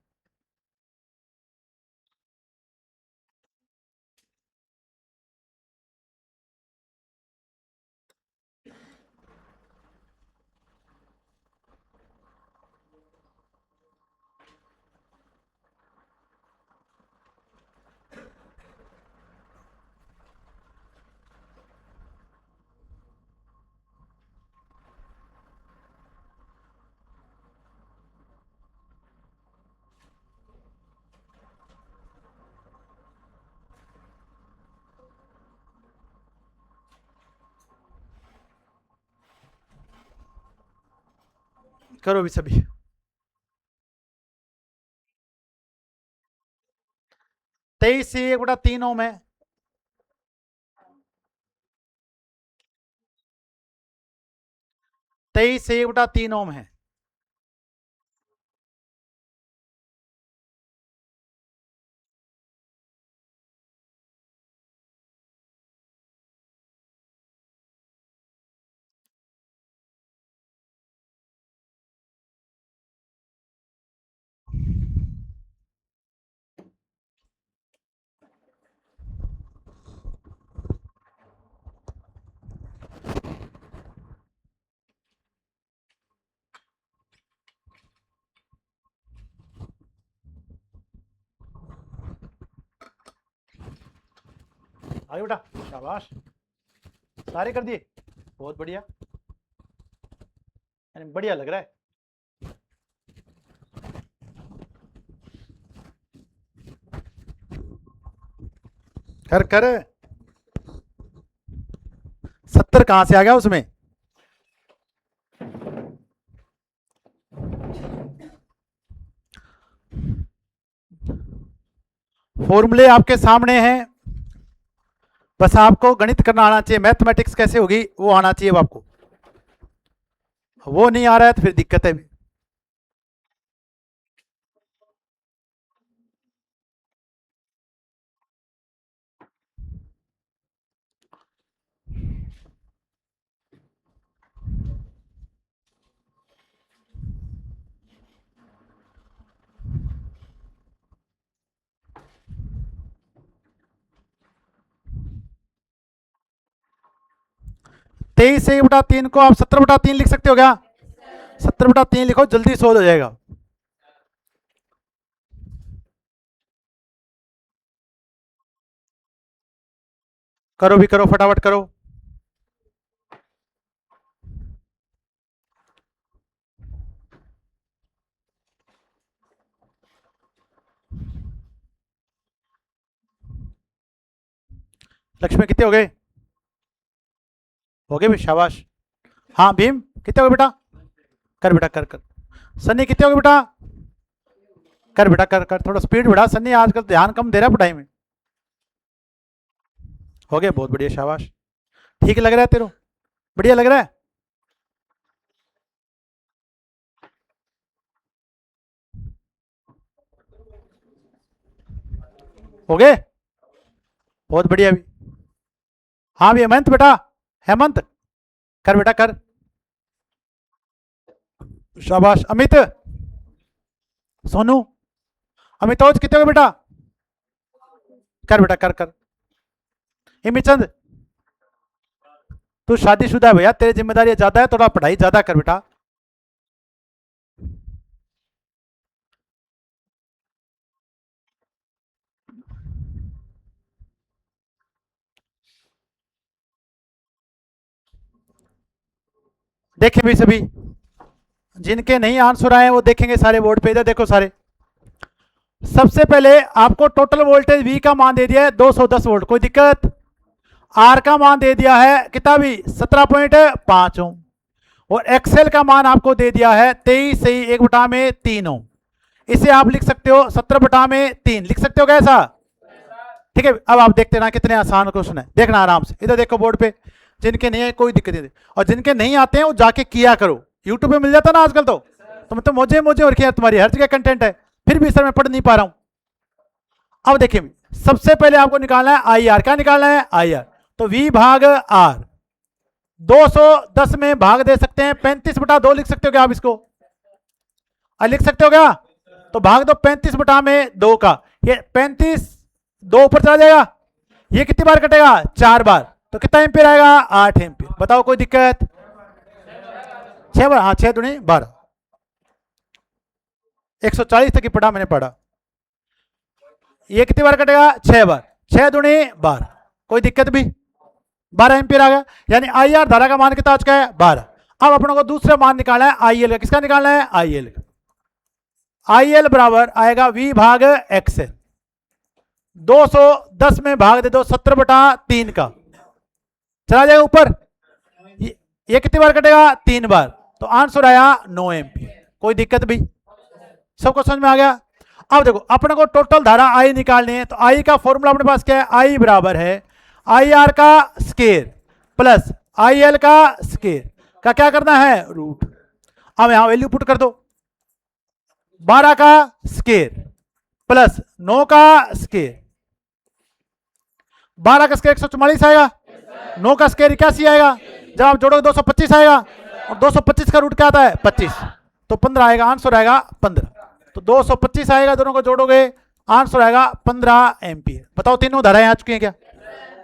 करो भी सभी। तेईस से 1/3 ओम है। तेईस से 1/3 ओम है। आगे बेटा, शाबाश, सारे कर दिए, बहुत बढ़िया, बढ़िया लग रहा है। कर कर 70 कहां से आ गया उसमें? फॉर्मूले आपके सामने हैं, बस आपको गणित करना आना चाहिए। मैथमेटिक्स कैसे होगी वो आना चाहिए आपको, वो नहीं आ रहा है तो फिर दिक्कत है। तेईस से 1/3 को आप 70/3 लिख सकते हो क्या? 70/3 लिखो, जल्दी सोल्व हो जाएगा। करो भी करो, फटाफट करो। लक्ष्मी कितने हो गए? हो गए भी, शाबाश। हाँ भीम कितने हो गए बेटा? कर बेटा, कर कर। सन्नी कितने हो गए बेटा? कर बेटा, कर कर, थोड़ा स्पीड बढ़ा सन्नी, आजकल ध्यान कम दे रहा है पढ़ाई में। हो गया, बहुत बढ़िया, शाबाश। ठीक लग रहा है तेरे, बढ़िया लग रहा है। हो गए, बहुत बढ़िया भी। हाँ भी हेमंत बेटा, हेमंत कर बेटा, कर, शाबाश। अमित, सोनू, अमितोज कितने हो गए बेटा? कर बेटा, कर कर। हिमीचंद, तू शादीशुदा है भैया, तेरी जिम्मेदारी ज्यादा है, थोड़ा पढ़ाई ज्यादा कर बेटा। देखे भी सभी, जिनके नहीं आंसर आए वो देखेंगे सारे बोर्ड पे, इधर देखो सारे। सबसे पहले आपको टोटल वोल्टेज V का मान दे दिया है 210 वोल्ट, कोई दिक्कत? R का मान दे दिया है कितना भी 17.5 ओम, और एक्सएल का मान आपको दे दिया है 23 से 1/3 ओम। इसे आप लिख सकते हो 17/3, लिख सकते हो कैसा? ठीक है, अब आप देखते ना कितने आसान क्वेश्चन है, देखना आराम से, इधर देखो बोर्ड पे। जिनके नहीं है कोई दिक्कत नहीं, और जिनके नहीं आते हैं वो जाके किया करो, यूट्यूब पे मिल जाता ना आजकल, तो तुम तो मोजे मोजे और किया, तुम्हारी हर जगह कंटेंट है, फिर भी सर मैं पढ़ नहीं पा रहा हूं। अब देखिए, सबसे पहले आपको निकालना है आई आर। क्या निकालना है? I R. तो V भाग R 210 में भाग दे सकते हैं, 35/2 लिख सकते हो क्या आप इसको? लिख सकते हो क्या? तो भाग दो 35/2 का, ये 35 2 ऊपर चला जाएगा, ये कितनी बार कटेगा? 4 बार, तो कितना एम्पियर आएगा? 8 एम्पियर। बताओ कोई दिक्कत? 6 बार, हाँ 6 दूनी 12, 140 तक ही पढ़ा मैंने, पढ़ा। ये कितनी बार कटेगा? 6 बार, 6 दूनी 12, कोई दिक्कत भी? 12 एम्पियर आ गया, यानी आई आर धारा का मान कितना आ चुका है? 12। अब अपनों को दूसरा मान निकालना है आई एल का। किसका निकालना है? आई एल का। आई एल बराबर आएगा V भाग एक्सएल। 210 में भाग दे दो 17/3 का, चला जाएगा ऊपर, ये कितनी बार कटेगा? 3 बार, तो आंसर आया 9 एम्पियर। कोई दिक्कत भी? सबको समझ में आ गया? अब देखो अपने को टोटल धारा आई निकालनी है, तो आई का फॉर्मूला अपने पास क्या है? आई बराबर है आई आर का स्केयर प्लस आई एल का स्केयर का क्या करना है? रूट। अब यहां वैल्यू पुट कर दो, 12 का स्केयर प्लस 9 का स्केयर। 12 का स्केयर 144 आएगा, 9 का स्केयर 81 आएगा, जब आप जोड़ोगे 225 आएगा, और 225 का रूट क्या आता है? 25, तो 15 आएगा, आंसर आएगा 15। तो 225 आएगा, दोनों को जोड़ोगे आंसर आएगा 15 एम्पियर। बताओ तीनों धाराएं आ चुकी हैं क्या?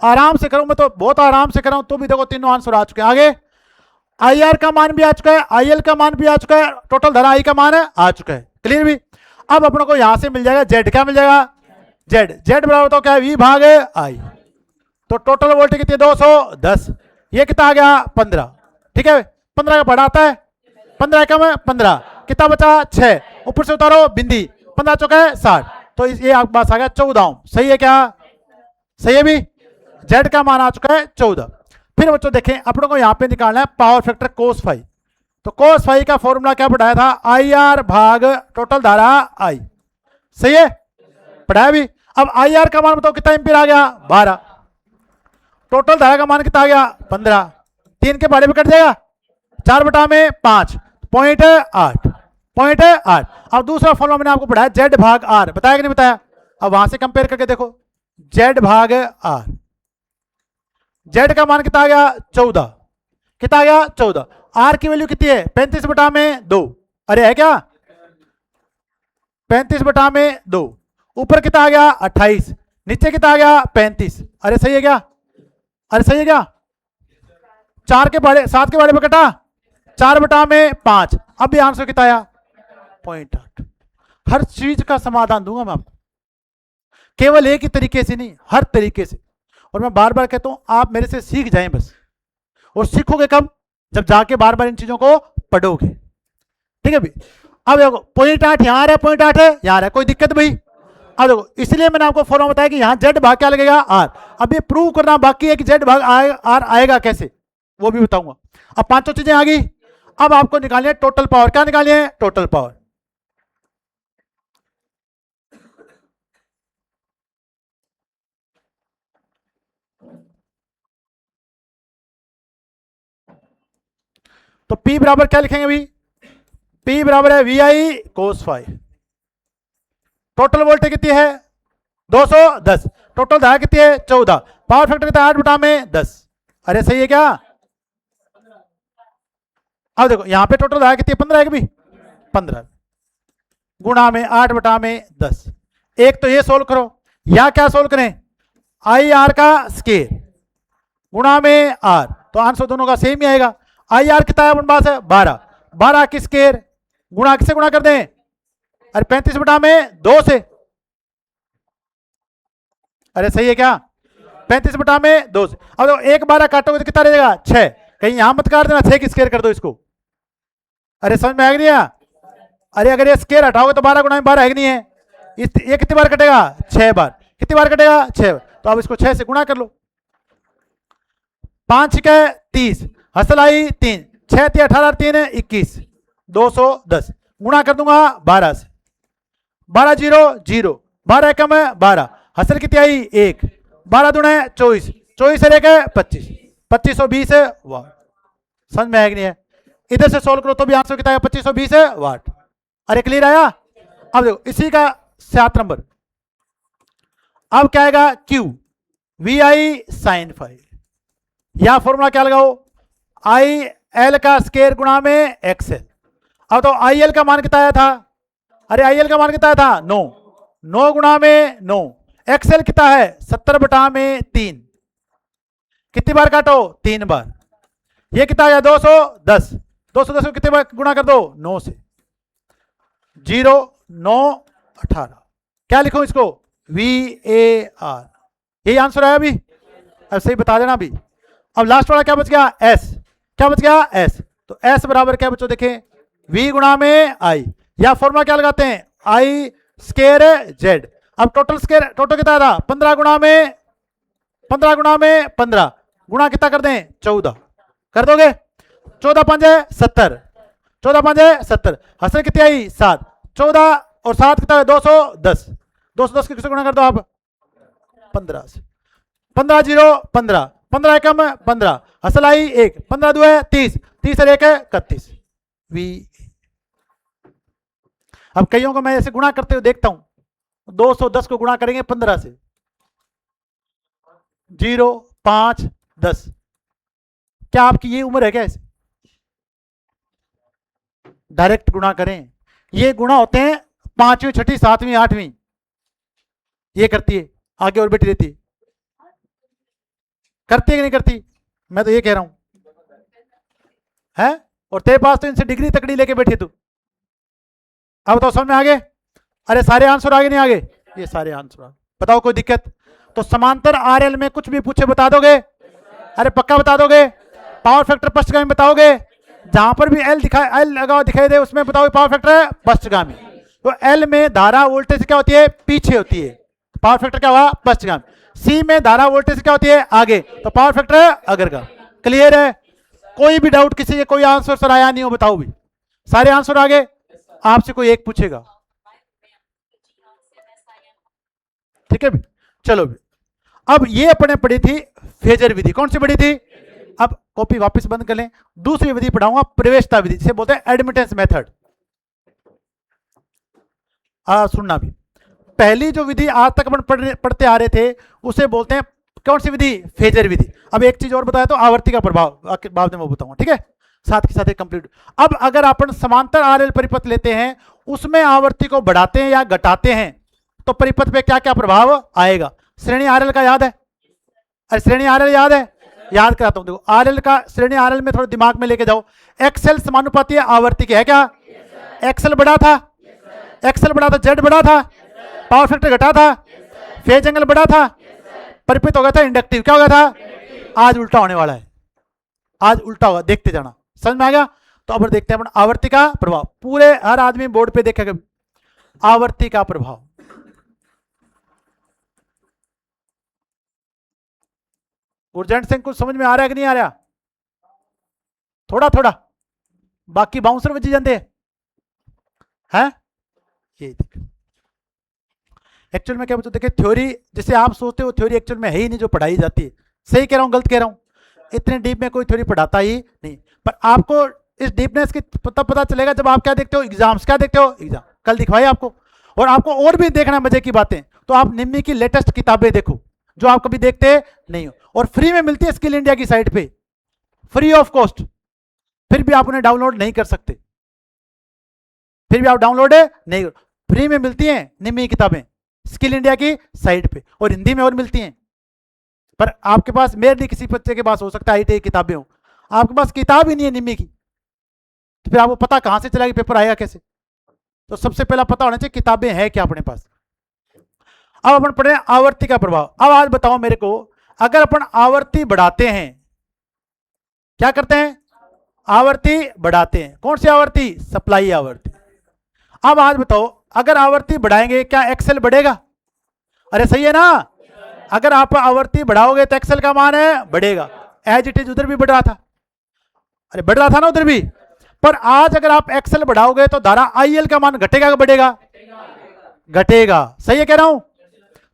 आराम से करूं, मैं तो बहुत आराम से कर रहा हूं, तो भी देखो तीनों आंसर आ चुके हैं। आगे आई आर का मान भी आ चुका है, आई एल का मान भी आ चुका है, टोटल धारा आई का मान है आ चुका है। क्लियर भी? अब अपनों को यहां से मिल जाएगा जेड। क्या मिल जाएगा? जेड। जेड बराबर तो क्या है? वी भाग आई। तो टोटल वोल्टेज कितनी? 210। ये कितना आ गया? 15। ठीक है, 15 का पढ़ा आता है, 15 कम है 15, कितना बचा? 6। ऊपर से उतारो बिंदी, 15 चौका है 60, तो ये आपके पास आ गया 14। सही है क्या? सही है भी? जेड का मान आ चुका है 14। फिर बच्चों देखें अपनों को यहां पे निकालना है पावर फैक्टर कोस फाई। तो कोस फाई का फॉर्मूला क्या पढ़ाया था? आई आर भाग टोटल धारा आई। सही है, पढ़ाया भी। अब आई आर का मान बताओ कितना एम्पीयर आ गया? 12। टोटल धारा का मान कितना आ गया? 15। 3 के बारे में कट जाएगा, 4/5 0.8। अब दूसरा फॉर्मूला मैंने आपको पढ़ाया जेड भाग आर, बताया कि नहीं बताया? अब वहां से कंपेयर करके देखो, जेड भाग आर, जेड का मान कितना आ गया? 14। कितना आ गया? 14। आर की वैल्यू कितनी है? 35/2। अरे है क्या? 35/2। ऊपर कितना आ गया? 28। नीचे कितना आ गया? 35। अरे सही है क्या? अरे सही है क्या? 4 के बारे 7 के बारे में कटा, 4/5। अब भी आंसर कितना आया? 0.8। हर चीज का समाधान दूंगा मैं आपको, केवल एक ही तरीके से नहीं, हर तरीके से। और मैं बार बार कहता हूं आप मेरे से सीख जाएं बस। और सीखोगे कब? जब जाके बार बार इन चीजों को पढ़ोगे। ठीक है भाई? अब देखो 0.8 यहां आ रहा है, 0.8 है यहां आ रहा है, कोई दिक्कत भाई? अब देखो इसलिए मैंने आपको फॉर्मूला बताया कि यहां जेड भाग क्या लगेगा? आर। अब ये प्रूव करना बाकी है कि जेड भाग आर आएगा कैसे, वो भी बताऊंगा। अब पांचों चीजें आ गई। अब आपको निकालनी है टोटल पावर। क्या निकालनी है? Total power. तो P बराबर क्या लिखेंगे अभी? P बराबर है V I cos phi. Total voltage कितनी है? 210। टोटल धारा कितनी है? 14। पावर फैक्टर कितना है? 8/10। अरे सही है क्या? अब देखो यहां पे टोटल धारा कितनी है? 15 है भी, 15 गुणा में 8/10। एक तो ये सोल्व करो, या क्या सोल्व करें? आई आर का स्केयर गुणा में आर, तो आंसर दोनों का सेम ही आएगा। आई आर कितना है अपने पास है? 12। 12 की स्केयर गुणा किससे गुणा कर दें? अरे 35/2 से। अरे सही है क्या? 35/2 से। अब तो 1 12 काटोगे तो कितना रहेगा? 6। कहीं यहां मत काट देना, 6 की स्केयर कर दो इसको। अरे समझ में आ गया? अरे अगर ये स्केयर हटाओगे तो 12 गुणा में 12 है कि नहीं है? ये कितनी बार कटेगा? 6 बार। कितनी बार कटेगा? 6 बार। तो अब इसको 6 से गुणा कर लो। 5 के 30, हसल आई 3, 6 3 18 3 21, 210 गुणा कर दूंगा 12 से। 12 0 0, 12 कम है 12, हसल कितनी आई? 1। 12 दूना है 24, 24 से लेकर 25, 2520 वाट। समझ में आया कि नहीं है? इधर से सोल्व करो तो भी आंसर कितना है? 2520 वाट। अरे क्लियर आया? अब देखो इसी का 7 नंबर। अब क्या आएगा? Q V I sine phi. या फॉर्मूला क्या लगाओ? आई एल का स्केयर गुणा में एक्सएल। अब तो आई एल का मान कितना आया था? अरे आई एल का मान कितना आया था? 9। 9 गुणा में 9। एक्सएल कितना है? 70/3। कितनी बार काटो? 3 बार। ये कितना आया? 210। 210 को कितनी बार गुणा कर दो? 9 से। 0 9 18। क्या लिखो इसको? VAR। यही आंसर आया अभी? अब सही बता देना अभी। अब लास्ट वाला क्या बच गया? S। क्या बच गया? S। तो S बराबर क्या बच्चों देखें? V गुणा में I। या फॉर्मूला क्या लगाते हैं? I square Z। अब टोटल स्केयर टोटल कितना था? 15 गुणा में 15 गुणा कितना कर दें? 14 कर दोगे? 14 5 70, 14 5 70, हसर कितनी आई 7, 14 और 7 कितना है 210, 210 किससे गुणा कर दो आप 15 से, 15 0 15, 15 एकम 15, हसल आई 1, 15 2 है 30, 30 और 1 है 31 वी। अब कईयों को मैं ऐसे गुणा करते हुए देखता हूं, 210 को गुणा करेंगे 15 से, 0 5 10, क्या आपकी ये उम्र है क्या ऐसे डायरेक्ट गुणा करें? ये गुणा होते हैं 5वीं 6वीं 7वीं 8वीं, ये करती है आगे और बैठी रहती है, करती है कि नहीं करती? मैं तो ये कह रहा हूं है, और तेरे पास तो इनसे डिग्री तकड़ी लेके बैठी तू। अब बताओ समझ में आगे? अरे सारे आंसर आगे नहीं आगे? ये सारे आंसर बताओ, कोई दिक्कत? तो समांतर आरएल में कुछ भी पूछे बता दोगे? अरे पक्का बता दोगे? पावर फैक्टर पश्चगामी बताओगे? जहां पर भी एल दिखाए, एल लगा दिखाई दे उसमें बताओ पावर फैक्टर है पश्चगामी। तो एल में धारा वोल्टेज से क्या होती है पीछे होती है, पावर फैक्टर क्या हुआ पश्चगामी। सी में धारा वोल्टेज से क्या होती है आगे, तो पावर फैक्टर है अग्रगामी। क्लियर है? कोई भी डाउट किसी के, कोई आंसर सर आया नहीं हो बताओ भी, सारे आंसर आगे। आपसे कोई एक पूछेगा, ठीक है भी? चलो भी, अब ये अपने पढ़ी थी फेजर विधि, कौन सी पढ़ी थी? अब कॉपी वापस बंद कर लें, दूसरी विधि पढ़ाऊंगा प्रवेशता विधि, जिसे बोलते हैं एडमिटेंस मेथड। सुनना भी, पहली जो विधि आज तक अपन पढ़ते आ रहे थे उसे बोलते हैं कौन सी विधि? फेजर विधि। अब एक चीज और बताया तो आवर्ती का प्रभाव बाद में वो बताऊंगा, ठीक है? साथ के साथ कंप्लीट। अब अगर अपन समांतर आरएल परिपथ लेते हैं, उसमें आवर्ती को बढ़ाते हैं या घटाते हैं, तो परिपथ पे क्या क्या प्रभाव आएगा? श्रेणी आरएल का याद है? अरे श्रेणी आरएल याद है? याद कराता हूं, देखो आरएल का, श्रेणी आरएल में थोड़ा दिमाग में लेके जाओ। एक्सएल समानुपाती आवर्ती के है क्या? एक्सएल बड़ा था, एक्सएल बड़ा था, जेड बड़ा था, पावर फैक्टर घटा था, फेज एंगल बड़ा था, परिपथ हो गया था इंडक्टिव। क्या हो गया था? आज उल्टा होने वाला है, आज उल्टा होगा, देखते जाना। समझ में आ गया? तो अब देखते हैं अपन आवर्ती का प्रभाव। पूरे हर आदमी बोर्ड पे देखेगा आवर्ती का प्रभाव। गुरजंट सिंह कुछ समझ में आ रहा है कि नहीं आ रहा? थोड़ा थोड़ा, बाकी बाउंसर बजी जाते हैं। ये एक्चुअल में क्या बच्चों देखिए, थ्योरी जिसे आप सोचते हो थ्योरी एक्चुअल में है ही नहीं जो पढ़ाई जाती है। सही कह रहा हूं गलत कह रहा हूं? इतने डीप में कोई थ्योरी पढ़ाता ही नहीं, पर आपको इस डीपनेस की पता चलेगा जब आप क्या देखते हो एग्जाम्स। क्या देखते हो? एग्जाम। कल दिखवाए आपको, और आपको और भी देखना मजे की बातें, तो आप निम्मी की लेटेस्ट किताबें देखो जो आप कभी देखते नहीं हो, और फ्री में मिलती है स्किल इंडिया की साइट पे, फ्री ऑफ कॉस्ट। फिर भी आप उन्हें डाउनलोड नहीं कर सकते, फिर भी आप डाउनलोड नहीं, फ्री में मिलती हैं निम्मी किताबें स्किल इंडिया की साइट पे, और हिंदी में और मिलती हैं। पर आपके पास, मेरे नहीं किसी बच्चे के पास हो सकता है आई किताबें हो, आपके पास किताब ही नहीं है निम्मी की, तो फिर आपको पता कहां से चला कि पेपर आएगा कैसे? तो सबसे पहला पता होना चाहिए किताबें हैं क्या अपने पास। अब अपन पढ़े आवर्ती का प्रभाव। अब आज बताओ मेरे को, अगर अपन आवर्ती बढ़ाते हैं, क्या करते हैं? आवर्ती बढ़ाते हैं। कौन सी आवर्ती? सप्लाई आवर्ती। अब आज बताओ, अगर आवर्ती बढ़ाएंगे क्या एक्सेल बढ़ेगा? अरे सही है ना? अगर आप आवर्ती बढ़ाओगे तो एक्सेल का मान है बढ़ेगा, एज इट इज उधर भी बढ़ रहा था, अरे बढ़ रहा था ना उधर भी। पर आज अगर आप एक्सेल बढ़ाओगे तो धारा आईएल का मान घटेगा कि बढ़ेगा? घटेगा। सही है कह रहा हूं?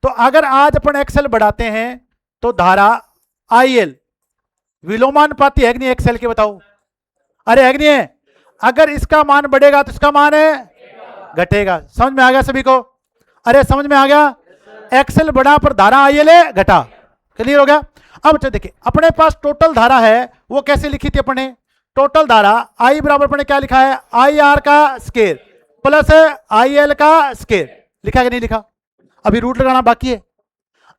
तो अगर आज अपन एक्सेल बढ़ाते हैं तो धारा आईएल विलोमानुपाती है कि नहीं एक्सेल के? बताओ, अरे है कि नहीं है? अगर इसका मान बढ़ेगा तो इसका मान है घटेगा। समझ में आ गया सभी को? अरे समझ में आ गया? एक्सेल बढ़ा पर धारा आईएल है घटा। क्लियर हो गया? अब अच्छा देखिए, अपने पास टोटल धारा है, वो कैसे लिखी थी अपने? टोटल धारा आई बराबर अपने क्या लिखा है? आई आर का स्केयर प्लस आई एल का स्केयर। लिखा कि नहीं लिखा? अभी रूट लगाना बाकी है।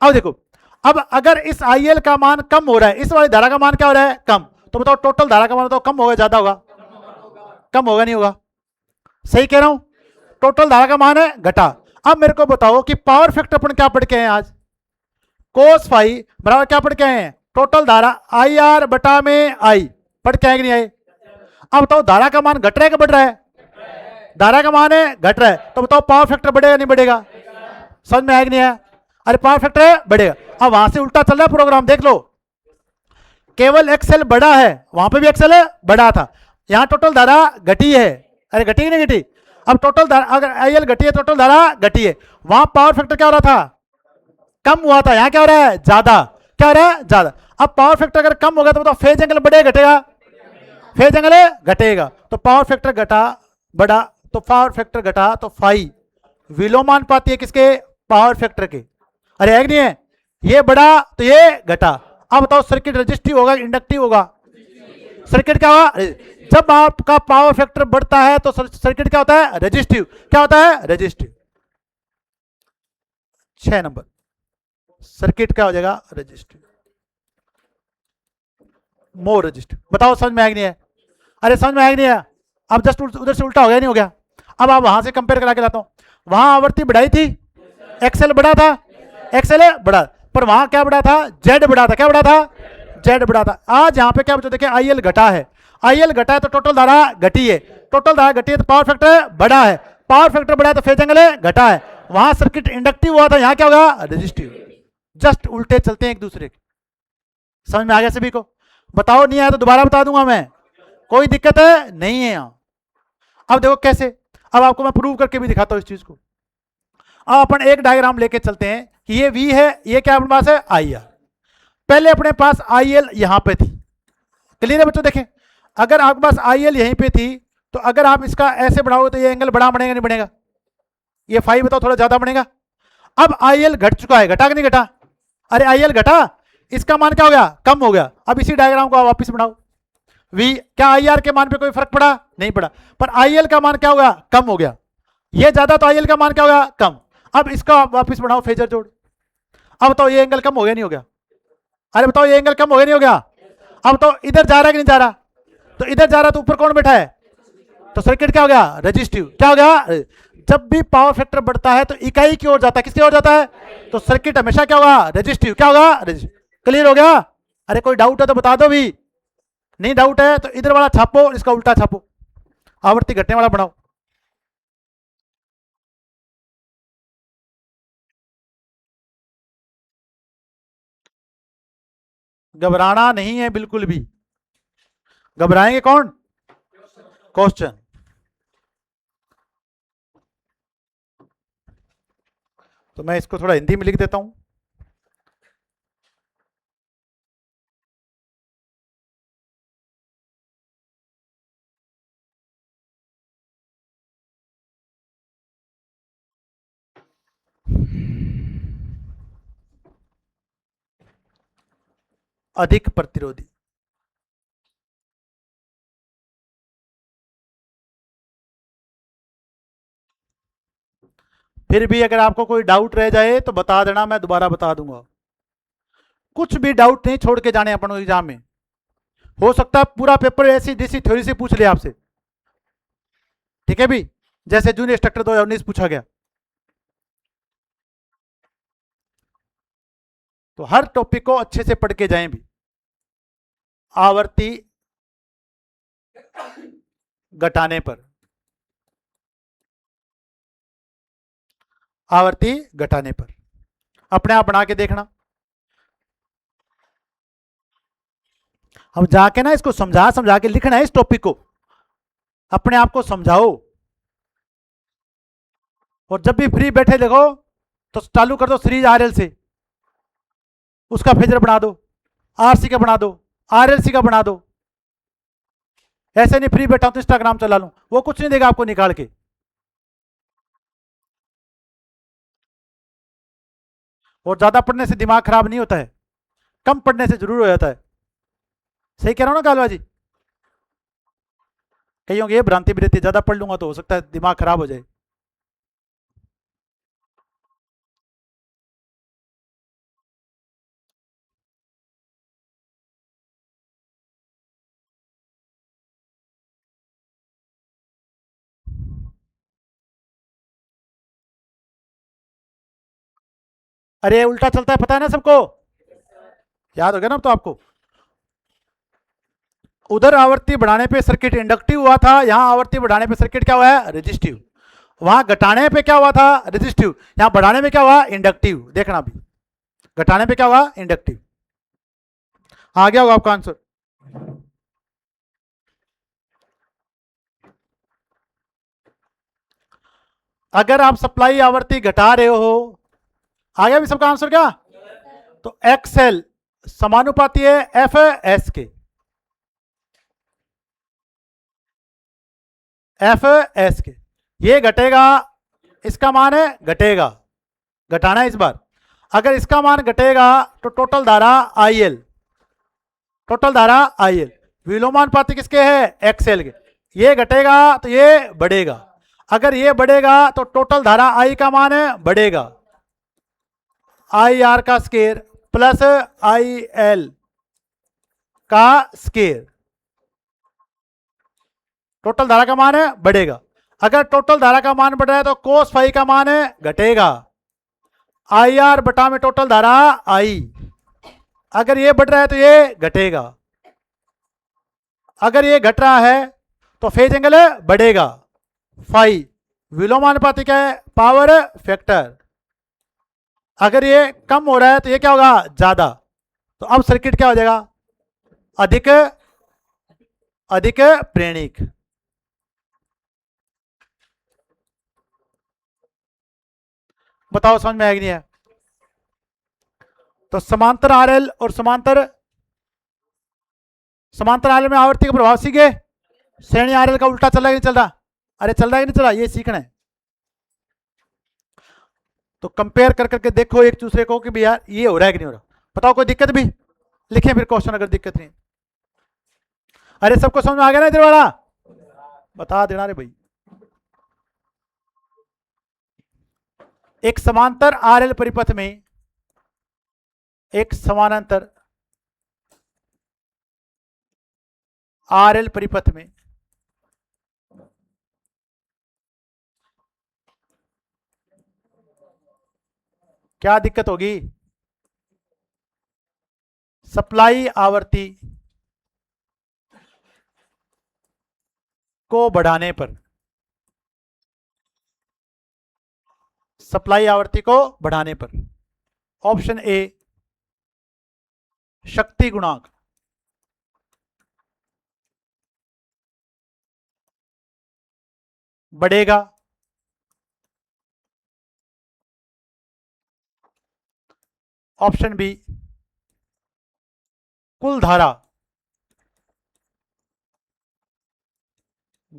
अब देखो, अब अगर इस आई एल का मान कम हो रहा है, इस वाली धारा का मान क्या हो रहा है? कम, तो बताओ टोटल धारा का मान बताओ कम होगा ज्यादा होगा? कम होगा नहीं होगा? सही कह रहा हूं? टोटल धारा का मान है घटा। अब मेरे को बताओ कि पावर फैक्टर अपन क्या पढ़ के हैं आज? कोस फाई बराबर क्या पढ़ के आए हैं? टोटल धारा आई आर बटा में आई। पढ़ के आए कि नहीं आए? अब बताओ धारा का मान घट रहा है कि बढ़ रहा है? धारा का मान है घट रहा है, तो बताओ पावर फैक्टर बढ़ेगा नहीं बढ़ेगा? समझ में आया कि नहीं आया? अरे पावर फैक्टर बढ़ेगा। अब वहां से उल्टा चल रहा है प्रोग्राम, देख लो, केवल एक्सेल बड़ा है, वहां पे भी एक्सेल बड़ा था, यहां टोटल धारा घटी है, अरे घटी नहीं घटी, अब टोटल धारा अगर IL घटी है, टोटल धारा घटी है, वहां पावर फैक्टर क्या हो रहा था, कम हुआ था, यहां क्या हो रहा है, ज्यादा, क्या हो रहा है, ज्यादा। अब पावर फैक्टर अगर कम होगा तो बताओ फेज एंगल बढ़ेगा घटेगा, फेज एंगल घटेगा, तो पावर फैक्टर घटा बढ़ा, तो पावर फैक्टर घटा तो फाई विलोमानुपाती है किसके, पावर फैक्टर के, अरे है कि नहीं है, ये बढ़ा तो ये घटा। अब बताओ सर्किट रेजिस्टिव होगा इंडक्टिव होगा, सर्किट क्या होगा, जब आपका पावर फैक्टर बढ़ता है तो सर्किट क्या होता है, रेजिस्टिव, क्या होता है, रेजिस्टिव। 6 नंबर सर्किट क्या हो जाएगा, रेजिस्टिव, मोर रेजिस्टिव। बताओ समझ में आया कि नहीं है, अरे समझ में आया कि नहीं है, अब जस्ट उधर से उल्टा हो गया नहीं हो गया। अब आप वहां से कंपेयर करा के लाता हूं, वहां आवृत्ति बढ़ाई थी, एक्सएल बढ़ा था, एक्सएल बढ़ा, पर वहां क्या बढ़ा था, जेड बढ़ा था, क्या बढ़ा था, जेड बढ़ा था। आज यहां पे क्या बचा, देखिए आईएल घटा है, आईएल घटा है तो टोटल धारा घटी है, टोटल धारा घटी है तो पावर फैक्टर बढ़ा है, पावर फैक्टर बढ़ा है तो फेज एंगल घटा है। वहां सर्किट इंडक्टिव हुआ था, यहां क्या होगा, रेजिस्टिव। जस्ट उल्टे चलते हैं एक दूसरे के। समझ में आ गया सभी को, बताओ नहीं आया तो दोबारा बता दूंगा मैं, कोई दिक्कत है नहीं है यहां। अब देखो कैसे, अब आपको मैं प्रूव करके भी दिखाता हूं इस चीज को। अब अपन एक डायग्राम लेके चलते हैं कि ये V है, ये क्या अपने पास है, IR। पहले अपने पास IL यहां पे थी, क्लियर है बच्चों, देखें अगर आपके पास IL यहीं पे थी तो अगर आप इसका ऐसे बढ़ाओगे तो ये एंगल बड़ा बनेगा नहीं बनेगा, ये फाई बताओ थोड़ा ज्यादा बनेगा। अब IL घट चुका है, घटा कि नहीं घटा, अरे IL घटा, इसका मान क्या हो गया, कम हो गया। अब इसी डायग्राम को आप वापस बढ़ाओ, V क्या IR के मान पे कोई फर्क पड़ा, नहीं पड़ा, पर IL का मान क्या होगा, कम हो गया, ये ज्यादा तो IL का मान क्या होगा, कम। अब इसका वापस बढ़ाओ फेजर जोड़, अब बताओ ये एंगल कम हो गया नहीं हो गया, अरे बताओ ये एंगल कम हो गया नहीं हो गया। अब तो इधर जा रहा है कि नहीं जा रहा, तो इधर जा रहा तो ऊपर कौन बैठा है, तो सर्किट क्या हो गया, रेजिस्टिव, क्या हो गया। जब भी पावर फैक्टर बढ़ता है तो इकाई की ओर जाता है, किसकी ओर जाता है, तो सर्किट हमेशा क्या होगा, रेजिस्टिव, क्या होगा, रेजिस्टिव। क्लियर हो गया, अरे कोई डाउट है तो बता दो भी, नहीं डाउट है तो इधर वाला छापो, इसका उल्टा छापो, आवृत्ति घटने वाला बनाओ। घबराना नहीं है बिल्कुल भी, घबराएंगे कौन, क्वेश्चन। तो मैं इसको थोड़ा हिंदी में लिख देता हूं। अधिक प्रतिरोधी, फिर भी अगर आपको कोई डाउट रह जाए तो बता देना, मैं दोबारा बता दूंगा। कुछ भी डाउट नहीं छोड़ के जाने अपन एग्जाम में, हो सकता है पूरा पेपर ऐसी जैसी थ्योरी से पूछ ले आपसे, ठीक है भी, जैसे जूनियर इंस्ट्रक्टर 2019 पूछा गया। तो हर टॉपिक को अच्छे से पढ़ के जाएं भी। आवर्ती घटाने पर, आवर्ती घटाने पर अपने आप बना के देखना। हम जाके ना इसको समझा समझा के लिखना है, इस टॉपिक को अपने आप को समझाओ। और जब भी फ्री बैठे देखो तो चालू कर दो सीरीज RL से, उसका फेजर बना दो, RC का बना दो, RLC का बना दो। ऐसे नहीं फ्री बैठा तो इंस्टाग्राम चला लूं, वो कुछ नहीं देगा आपको निकाल के। और ज्यादा पढ़ने से दिमाग खराब नहीं होता है, कम पढ़ने से जरूर हो जाता है। सही कह रहा हूं ना कालवा जी, कईयों की ये भ्रांति भी रहती है, ज्यादा पढ़ लूंगा तो हो सकता है दिमाग खराब हो जाए। अरे उल्टा चलता है, पता है ना सबको, याद हो गया ना अब तो आपको। उधर आवर्ती बढ़ाने पे सर्किट इंडक्टिव हुआ था, यहां आवर्ती बढ़ाने पे सर्किट क्या हुआ है, रेजिस्टिव। वहां घटाने पे क्या हुआ था, रेजिस्टिव, यहां बढ़ाने में क्या हुआ, इंडक्टिव। देखना भी, घटाने पे क्या हुआ, इंडक्टिव। आ गया होगा आपका आंसर। अगर आप सप्लाई आवृत्ति घटा रहे हो, आ गया भी सबका आंसर क्या? तो एक्सएल समानुपाती है एफ एस के, एफ एस के। ये घटेगा, इसका मान है घटेगा, घटाना है इस बार। अगर इसका मान घटेगा तो टोटल धारा आई एल, टोटल धारा आई एल विलोमानुपाती किसके है? एक्सएल के। ये घटेगा तो ये बढ़ेगा, अगर ये बढ़ेगा तो टोटल धारा आई का मान है बढ़ेगा, आई आर का स्केयर प्लस आई एल का स्केयर, टोटल धारा का मान है बढ़ेगा। अगर टोटल धारा का मान बढ़ रहा है तो कोस फाई का मान है घटेगा, आई आर बटा में टोटल धारा आई। अगर ये बढ़ रहा है तो ये घटेगा, अगर ये घट रहा है तो फेज एंगल बढ़ेगा, फाई विलोमानुपाती क्या है? Power factor. अगर ये कम हो रहा है तो ये क्या होगा? ज्यादा। तो अब सर्किट क्या हो जाएगा? अधिक अधिक प्रेरणिक। बताओ समझ में आएगी नहीं है? तो समांतर आरएल और समांतर आरएल में आवर्ती का प्रभाव सीखे। श्रेणी आरएल का उल्टा चल रहा है कि नहीं चल रहा? अरे चल रहा है कि नहीं चल रहा? ये सीखना है। तो कंपेयर कर करके देखो एक दूसरे को कि भी यार ये हो रहा है कि नहीं हो रहा। बताओ कोई दिक्कत भी? लिखे फिर क्वेश्चन अगर दिक्कत नहीं। अरे सबको समझ में आ गया ना इधर वाला? बता देना रे भाई। एक समांतर आरएल परिपथ में एक समानांतर आरएल परिपथ में क्या दिक्कत होगी? सप्लाई आवृत्ति को बढ़ाने पर, सप्लाई आवृत्ति को बढ़ाने पर ऑप्शन ए शक्ति गुणांक बढ़ेगा, ऑप्शन बी कुल धारा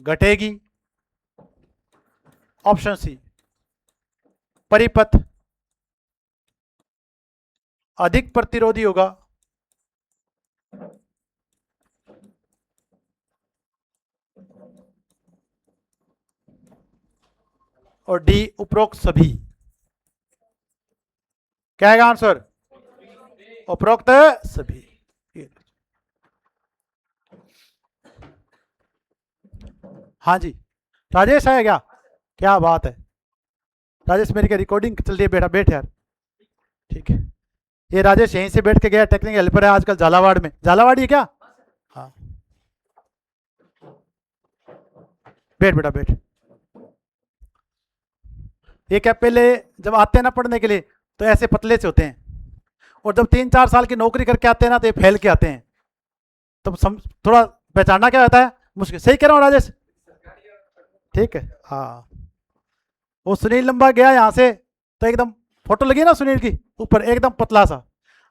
घटेगी, ऑप्शन सी परिपथ अधिक प्रतिरोधी होगा, और डी उपरोक्त सभी। क्या है आंसर? उपरोक्त सभी। हाँ जी राजेश है क्या? क्या बात है राजेश, मेरी क्या रिकॉर्डिंग चल रही है? बेटा बैठ यार। ठीक है, ये राजेश यहीं से बैठ के गया, टेक्निकल हेल्पर है आजकल झालावाड़ में। झालावाड़ है क्या? हाँ बैठ बेटा बैठ। ये क्या पहले जब आते हैं ना पढ़ने के लिए तो ऐसे पतले से होते हैं, और जब 3-4 साल की नौकरी करके आते हैं ना तो ये फैल के आते हैं, तब थोड़ा पहचानना क्या होता है मुश्किल। सही कह रहा हूँ राजेश? ठीक है हाँ। वो सुनील लंबा गया यहाँ से तो एकदम फोटो लगी ना सुनील की ऊपर एकदम पतला सा,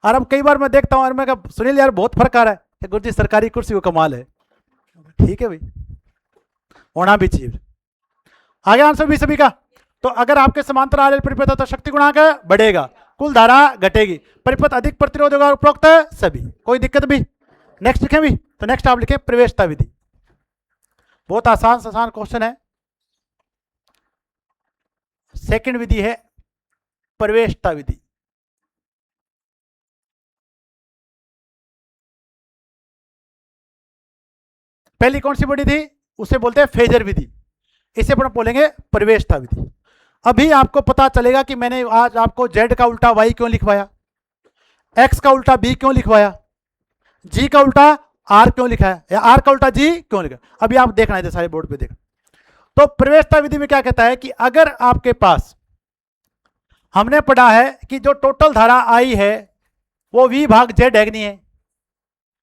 और अब कई बार मैं देखता हूँ और मैं कहा सुनील यार बहुत फर्क आ रहा है। गुरु जी सरकारी कुर्सी वो कमाल है। ठीक है भाई, होना भी चाहिए। आगे आंसर भी सभी का। तो अगर आपके समांतर आरएल परिपथ है तो शक्ति गुणांक बढ़ेगा, कुल धारा घटेगी, परिपथ अधिक प्रतिरोध होगा, उपरोक्त सभी। कोई दिक्कत भी? नेक्स्ट लिखें भी? तो नेक्स्ट आप लिखें प्रवेशता विधि। बहुत आसान क्वेश्चन है। सेकंड विधि है प्रवेशता विधि। पहली कौन सी बड़ी थी? उसे बोलते हैं फेजर विधि, इसे अपन बोलेंगे प्रवेशता विधि। अभी आपको पता चलेगा कि मैंने आज आपको z का उल्टा y क्यों लिखवाया, x का उल्टा b क्यों लिखवाया, g का उल्टा r क्यों लिखा है, या r का उल्टा g क्यों लिखा। अभी आप देखना है सारे बोर्ड पे देखना। तो प्रवेशता विधि में क्या कहता है कि अगर आपके पास, हमने पढ़ा है कि जो टोटल धारा आई है वो v भाग z है नहीं है?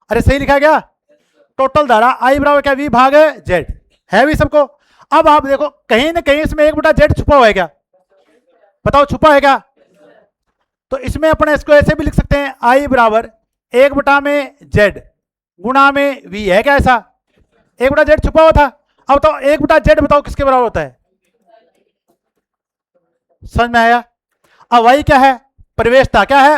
अरे सही लिखा गया, टोटल धारा आई बराबर क्या v भाग z है भी सबको। अब आप देखो कहीं ना कहीं इसमें 1/z छुपा हुआ है क्या? बताओ छुपा है क्या? तो इसमें अपने इसको ऐसे भी लिख सकते हैं, आई बराबर 1/z गुणा में v है क्या ऐसा? 1/z छुपा हुआ था। अब बताओ 1/z बताओ किसके बराबर होता है? समझ में आया? अब y क्या है? प्रवेशता क्या है?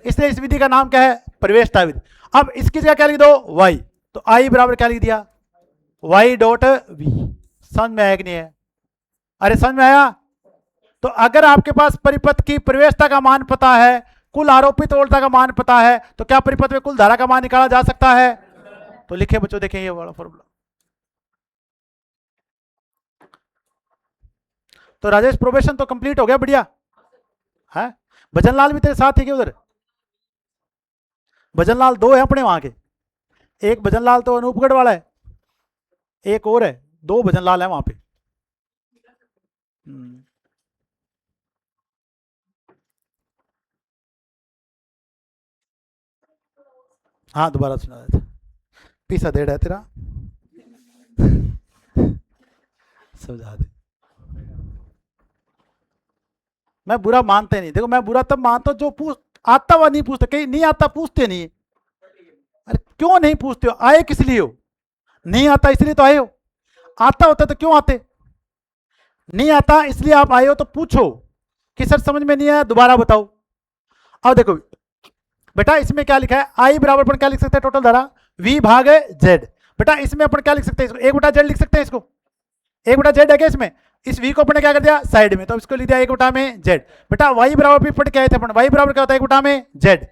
इसलिए इस विधि का नाम क्या है? प्रवेशता विधि। अब इसकी जगह क्या लिख दो? y। तो i बराबर क्या लिख दिया? y dot v। समझ में आया कि नहीं है? अरे समझ में आया? तो अगर आपके पास परिपथ की प्रवेशता का मान पता है, कुल आरोपित वोल्टता का मान पता है, तो क्या परिपथ में कुल धारा का मान निकाला जा सकता है? तो लिखे बच्चों, देखें ये वाला फॉर्मूला। तो राजेश प्रोबेशन तो कंप्लीट हो गया, बढ़िया है। भजन लाल भी तेरे साथ है क्या उधर? भजन लाल 2 है अपने वहां के, एक भजन लाल तो अनूपगढ़ वाला है, एक और है, 2 भजन लाल है वहां पे। हाँ दोबारा सुना था, पीसा डेढ़ है तेरा समझा दे। मैं बुरा मानते नहीं, देखो मैं बुरा तब मानता हूं जो पूछ आता हुआ नहीं पूछते, कहीं नहीं आता पूछते नहीं। अरे क्यों नहीं पूछते हो? आए किस लिए हो? नहीं आता इसलिए तो आए हो। आता होता तो क्यों आते? नहीं आता इसलिए आप आए हो, तो पूछो कि सर समझ में नहीं आया, दोबारा बताओ। अब देखो बेटा इसमें क्या लिखा है, आई बराबर अपन क्या लिख सकते हैं? टोटल धारा v भाग z। बेटा इसमें अपन क्या लिख सकते हैं? इसको 1/z लिख सकते हैं। इसको 1/z है क्या इसमें? इस v को अपन क्या कर दिया साइड में, तो इसको लिख दिया 1/z। बेटा y बराबर भी पढ़ के आए थे अपन, y बराबर क्या होता है? 1/z।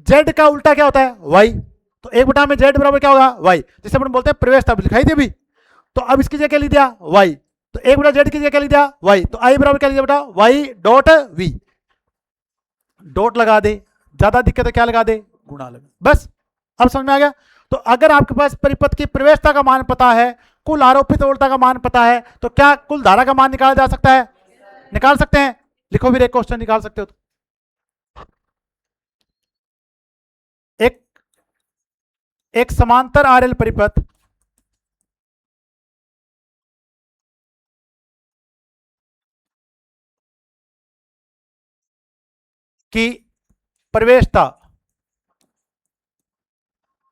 z का उल्टा क्या होता है? y। तो 1/z बराबर क्या होगा? y, जिसे अपन बोलते हैं प्रवेशता लिखाई थी अभी। तो अब इसकी जगह क्या लिख दिया? y। तो 1/z की जगह क्या लिख दिया? y। तो i बराबर क्या लिख दिया बेटा? y dot v। डॉट लगा दे, ज्यादा दिक्कत है क्या लगा दे? गुणा लगा, बस। अब समझ में आ गया? तो अगर आपके पास परिपथ की प्रवेशता का मान पता है, कुल आरोपित वोल्टता का मान पता है, तो क्या कुल धारा का मान निकाला जा सकता है? निकाल सकते हैं। लिखो फिर एक क्वेश्चन निकाल सकते हो तो। एक एक समांतर आरएल परिपथ की प्रवेशता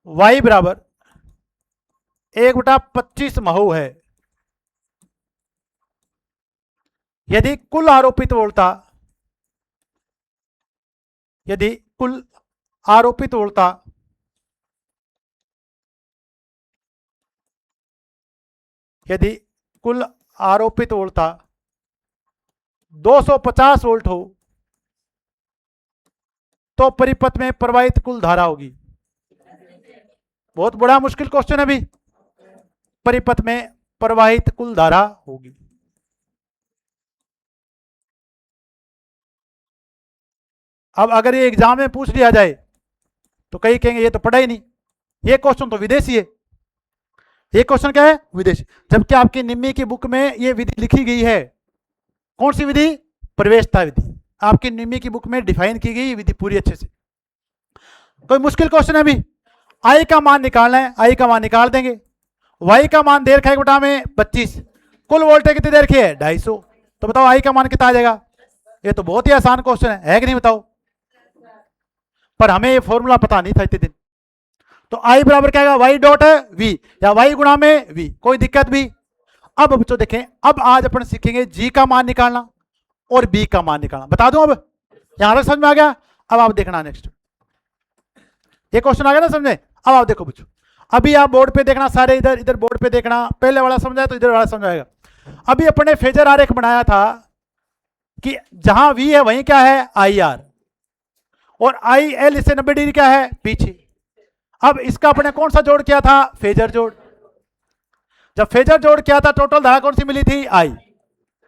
y बराबर 1/25 महो है, यदि कुल आरोपित वोल्टता यदि कुल आरोपित वोल्टता यदि कुल आरोपित वोल्टता 250 वोल्ट हो, तो परिपथ में प्रवाहित कुल धारा होगी। बहुत बड़ा मुश्किल क्वेश्चन है अभी। परिपथ में प्रवाहित कुल धारा होगी। अब अगर ये एग्जाम में पूछ लिया जाए तो कई कहेंगे ये तो पढ़ा ही नहीं, ये क्वेश्चन तो विदेशी है। ये क्वेश्चन क्या है? विदेशी। जबकि आपकी निम्मी की बुक में ये विधि लिखी गई है। कौन सी विधि? प्रवेशता विधि। आपकी निम्मी की बुक में डिफाइन की गई विधि पूरी अच्छे से। कोई मुश्किल क्वेश्चन है अभी? आई का मान निकालना है, आई का मान निकाल देंगे। वाई का मान दे रखा है बटा में 25, कुल वोल्टेज कितनी दे रखी है? 250। तो बताओ आई का मान कितना आ जाएगा? ये तो बहुत ही आसान क्वेश्चन है कि नहीं? बताओ। पर हमें ये फॉर्मूला पता नहीं था इतने दिन। तो आई बराबर क्या आएगा? वाई डॉट वी, या वाई गुणा में वी। कोई दिक्कत भी? अब बच्चों देखें, अब आज अपन सीखेंगे जी का मान निकालना और बी का मान निकालना। बता दूं अब? यहां तक समझ में आ गया? अब आप देखना नेक्स्ट, ये क्वेश्चन आ गया ना समझे? अब आप देखो बच्चों, अभी आप बोर्ड पे देखना, सारे इधर इधर बोर्ड पे देखना। पहले वाला समझाया तो इधर वाला समझाएगा। अभी अपने फेजर आरेख बनाया था कि जहां वी है वहीं क्या है? आई आर, और आई एल इससे 90 डिग्री क्या है? पीछे। अब इसका अपने कौन सा जोड़ किया था? फेजर जोड़। जब फेजर जोड़ किया था टोटल धारा कौन सी मिली थी? आई।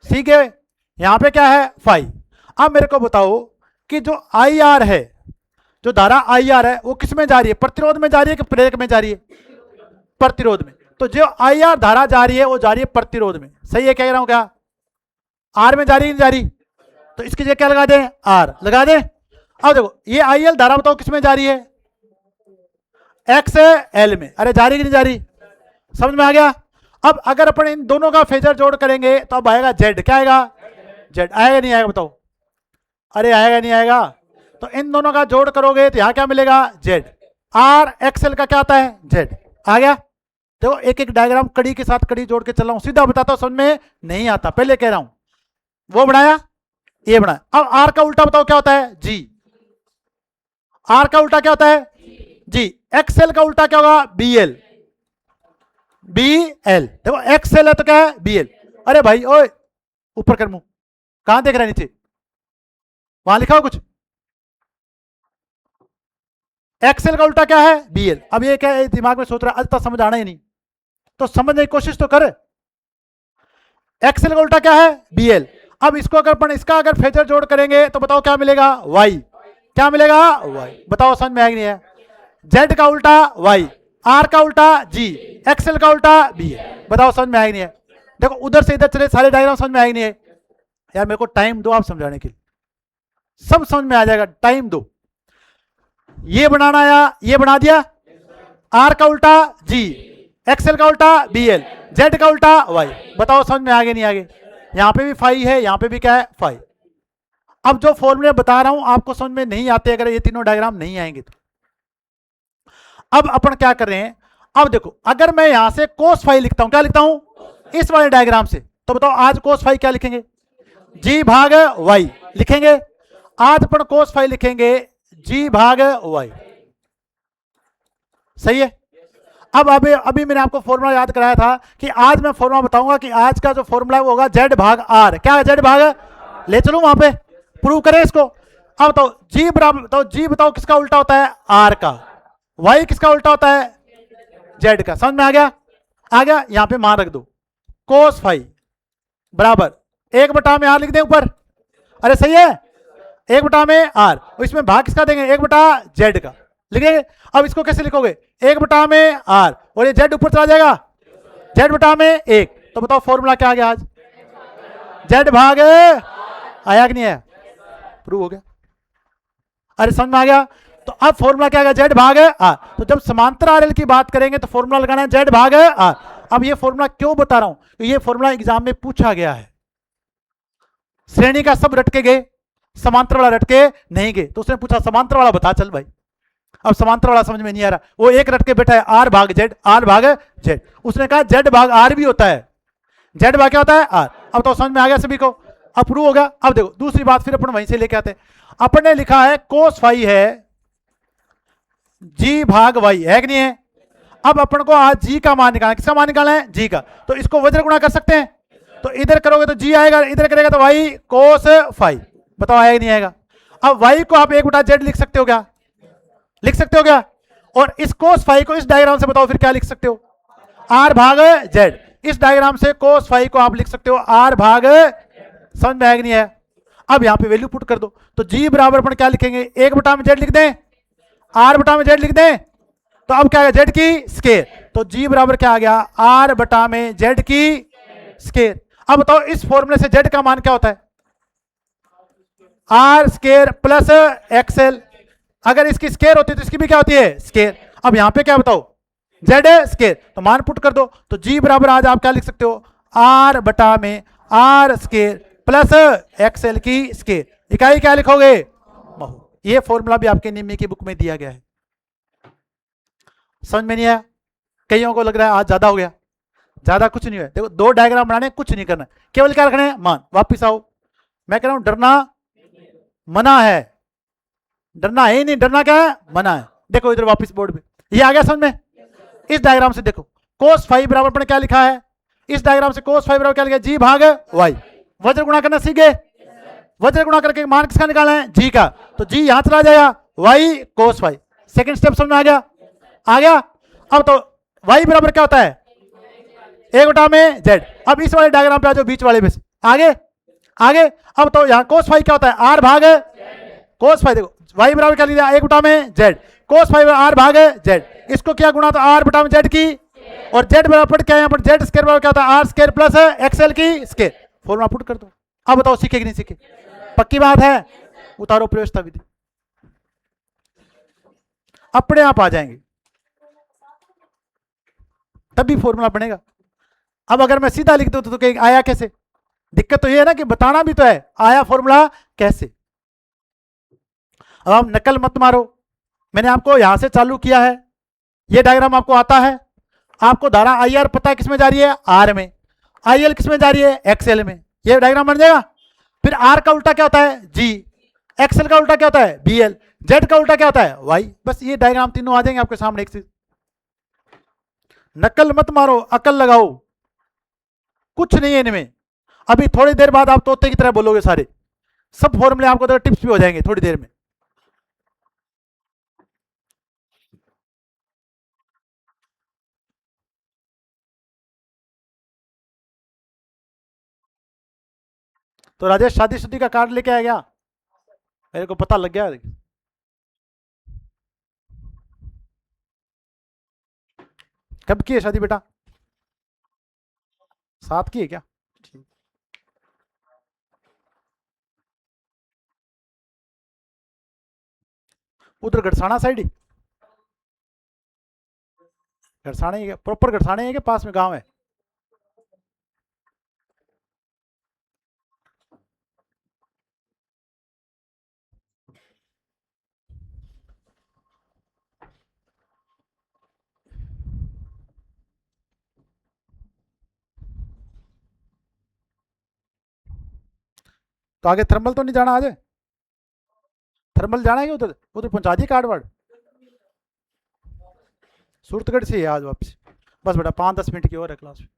ठीक है, यहां पे क्या है? फाई। अब मेरे को बताओ कि जो आई आर है, जो धारा आई आर है, वो किस में जा रही है? प्रतिरोध में जा रही है कि प्रेरक में जा रही है? प्रतिरोध में। तो जो आई आर धारा जा रही है वो जा रही है प्रतिरोध में। सही है कह रहा हूं क्या? आर में जा रही है नहीं जा रही? तो इसकी जगह क्या लगा दें? आर लगा दें। अब देखो ये आई एल धारा बताओ किस में जा रही है? एक्स एल में। अरे जा रही कि नहीं जा रही? समझ में आ गया? अब अगर अपन इन दोनों का फेजर जोड़ करेंगे तो अब आएगा जेड। क्या आएगा? जेड। आएगा नहीं आएगा बताओ? अरे आएगा नहीं आएगा? तो इन दोनों का जोड़ करोगे तो यहां क्या मिलेगा? जेड। आर एक्सएल का क्या आता है? जेड। आ गया? देखो एक एक डायग्राम कड़ी के साथ कड़ी जोड़ के चल रहा हूं, सीधा बताता हूं, समझ में नहीं आता, पहले कह रहा हूं। वो बनाया, ये बनाया। अब आर का उल्टा बताओ क्या होता है? जी। आर का उल्टा क्या होता है? जी। एक्सएल का उल्टा क्या होगा? बीएल। बीएल। देखो एक्सएल है तो क्या है? बीएल। अरे भाई ओए, ऊपर कर मुंह, कहां देख रहा है? नीचे वहां लिखा हो कुछ? एक्सेल का उल्टा क्या है? बीएल। अब ये क्या है दिमाग में सोच रहा है, आज तक समझ आना ही नहीं, तो समझने की कोशिश तो कर। एक्सेल का उल्टा क्या है? बीएल। अब इसको अगर अपन इसका अगर फेजर जोड़ करेंगे तो बताओ क्या मिलेगा? वाई। क्या मिलेगा? वाई। बताओ समझ में आएगी नहीं है? जेड का उल्टा वाई, आर का उल्टा जी, एक्सेल का उल्टा बीएल। बताओ समझ में आएगी नहीं है? देखो उधर से इधर चले, सारे डायग्राम समझ में आएगी नहीं है? यार मेरे को टाइम दो आप समझाने के लिए, सब समझ में आ जाएगा, टाइम दो। ये बनाना आया, ये बना दिया। आर का उल्टा जी, एक्सएल का उल्टा बीएल, जेड का उल्टा वाई। बताओ समझ में आगे नहीं आगे? यहां पे भी फाई है, यहां पे भी क्या है? फाई। अब जो फॉर्मूले बता रहा हूं आपको समझ में नहीं आते अगर ये तीनों डायग्राम नहीं आएंगे तो। अब अपन क्या कर रहे हैं? अब देखो अगर मैं यहां से कोस फाई लिखता हूं, क्या लिखता हूं? इस वाले डायग्राम से, तो बताओ आज कोस फाई क्या लिखेंगे? जी भाग वाई लिखेंगे। आज अपन कोस फाई लिखेंगे जी भाग वाई। सही है? अब अभी अभी मैंने आपको फॉर्मूला याद कराया था कि आज मैं फॉर्मूला बताऊंगा कि आज का जो फॉर्मूला है वो होगा जेड भाग आर। क्या है? जेड भाग, ले चलूं वहां पे, प्रूव करें इसको। अब बताओ जी बराबर, बताओ जी बताओ किसका उल्टा होता है? आर का। वाई किसका उल्टा होता है? जेड का। समझ में आ गया? आ गया? यहां पे मान रख दो, कोस फाई बराबर 1/में आर लिख दें ऊपर। अरे सही है? 1/में आर, इसमें भाग किसका देंगे? 1/जेड का लिखेंगे। अब इसको कैसे लिखोगे? 1/में आर, और ये जेड ऊपर चला जाएगा, जेड/में 1। तो बताओ फॉर्मूला क्या आ गया आज? जेड भाग आया कि नहीं है? प्रूव हो गया? अरे समझ में आ गया? तो अब फॉर्मूला क्या आ गया? जेड भाग आर। तो जब समांतर आरएल की बात करेंगे तो फॉर्मूला लगाना है जेड भाग आर। अब ये फॉर्मूला क्यों बता रहा हूं? तो ये फॉर्मूला एग्जाम में पूछा गया है। श्रेणी का सब रटके गए, समांतर वाला रटके नहीं गए, तो उसने पूछा समांतर वाला बता चल भाई। अब समांतर वाला समझ में नहीं आ रहा, वो एक रट के बैठा है आर भाग जेड, आर भाग जेड। उसने कहा जेड भाग आर भी होता है, जेड भाग क्या होता है? आर। अब तो समझ में आ गया सभी को? अप्रूव हो गया? अब देखो दूसरी बात फिर अपन वहीं से लेके आते हैं। अपन ने लिखा है कोस फाई है जी भाग वाई, है कि नहीं है? अब अपन को आज जी का मान निकालना, किसका मान निकालना है? जी का। तो इसको वज्र गुणा कर सकते हैं, तो इधर करोगे तो जी आएगा, इधर करेगा तो वाई कोस फाई। बताओ आएगा नहीं आएगा? अब वाई को आप 1/जेड लिख सकते हो क्या? लिख सकते हो क्या? और इस कोस फाई को इस डायग्राम से बताओ फिर क्या लिख सकते हो? आर भाग जेड। इस डायग्राम से कोस फाई को आप लिख सकते हो आर भाग, समझ में आएगा नहीं है? अब यहां पे वैल्यू पुट कर दो, तो जी बराबर अपन क्या लिखेंगे? 1/जेड लिख दें, आर/जेड लिख दें, तो अब क्या है? जेड की स्केयर। तो जी बराबर क्या आ गया? आर/जेड की स्केयर। अब बताओ इस फॉर्मूले से जेड का मान क्या होता है? R square plus XL. अगर इसकी स्केयर होती है तो इसकी भी क्या होती है? स्केयर। अब यहां पे क्या बताओ? जेड स्केयर, तो मान पुट कर दो, तो जी बराबर आज आप क्या लिख सकते हो? आर/में आर स्केयर प्लस एक्सएल की स्केयर। इकाई क्या लिखोगे? महू। ये फॉर्मूला भी आपके निम्मी की बुक में दिया गया है। समझ में नहीं आया? कईयों को लग रहा है आज ज्यादा हो गया। ज्यादा कुछ नहीं है। देखो दो डायग्राम बनाने, कुछ नहीं करना, केवल क्या रखना है? मान। वापिस आओ, मैं कह रहा हूं डरना मना है, डरना है ही नहीं, डरना क्या है? मना है। देखो इधर वापिस बोर्ड पे, ये आ गया समझ में? इस डायग्राम से देखो कोस फाई बराबर अपन क्या लिखा है? इस डायग्राम से कोस फाई बराबर क्या लिखा है? जी भाग वाई। वज्र गुणा करना सीख गए? वज्र गुणा करके मान किसका निकालना है? जी का। तो जी यहां चला जाएगा, Y cos phi. Second step समझ में आ गया? आ गया? अब तो वाई बराबर क्या होता है? 1/में जेड। अब इस वाले डायग्राम पे आ जाओ, बीच वाले में से आगे आगे। अब तो यहां कोस फाई क्या होता है? आर भाग कोस फाई। देखो वाई बराबर क्या लिया? 1/में जेड, कोस फाई आर भाग जेड। इसको क्या गुणा? तो आर/में जेड की, और जेड बराबर क्या है? यहाँ पर जेड स्क्वायर बराबर क्या होता है? आर स्क्वायर प्लस एक्सएल की स्क्वायर। फॉर्मूला पुट कर दो। अब बताओ सीखे कि नहीं सीखे? पक्की बात है? उतारो प्रवेशता विधि, अपने आप आ जाएंगे, तभी फॉर्मूला बनेगा। अब अगर मैं सीधा लिख दूं तो कहीं आया कैसे? दिक्कत तो ये है ना कि बताना भी तो है आया फॉर्मूला कैसे। अब आप नकल मत मारो, मैंने आपको यहां से चालू किया है, ये डायग्राम आपको आता है, आपको धारा आई आर पता है किसमें जा रही है, आर में, आई एल किसमें जा रही है, एक्सएल में, ये डायग्राम बन जाएगा। फिर आर का उल्टा क्या होता है, जी, एक्सएल का उल्टा क्या होता है, बीएल, जेड का उल्टा क्या होता है, वाई। बस ये डायग्राम तीनों आ जाएंगे आपके सामने एक से। नकल मत मारो, अकल लगाओ, कुछ नहीं है इनमें। अभी थोड़ी देर बाद आप तोते की तरह बोलोगे सारे, सब फॉर्मूले आपको तो टिप्स भी हो जाएंगे थोड़ी देर में। तो राजेश शादी शुदी का कार्ड लेके आया क्या? मेरे को पता लग गया। कब की है शादी बेटा? 7 की है क्या? ठीक। उधर गड़साना साइड ही, गड़साना ही है प्रॉपर, गड़साना ही है कि पास में गांव है? तो आगे थर्मल तो नहीं जाना आज? थर्मल जाना है कि उधर, उधर पहुंचा दिए कार्ड वार्ड? सूरतगढ़ से ही है आज वापस। बस बेटा 5-10 मिनट की और है क्लास में।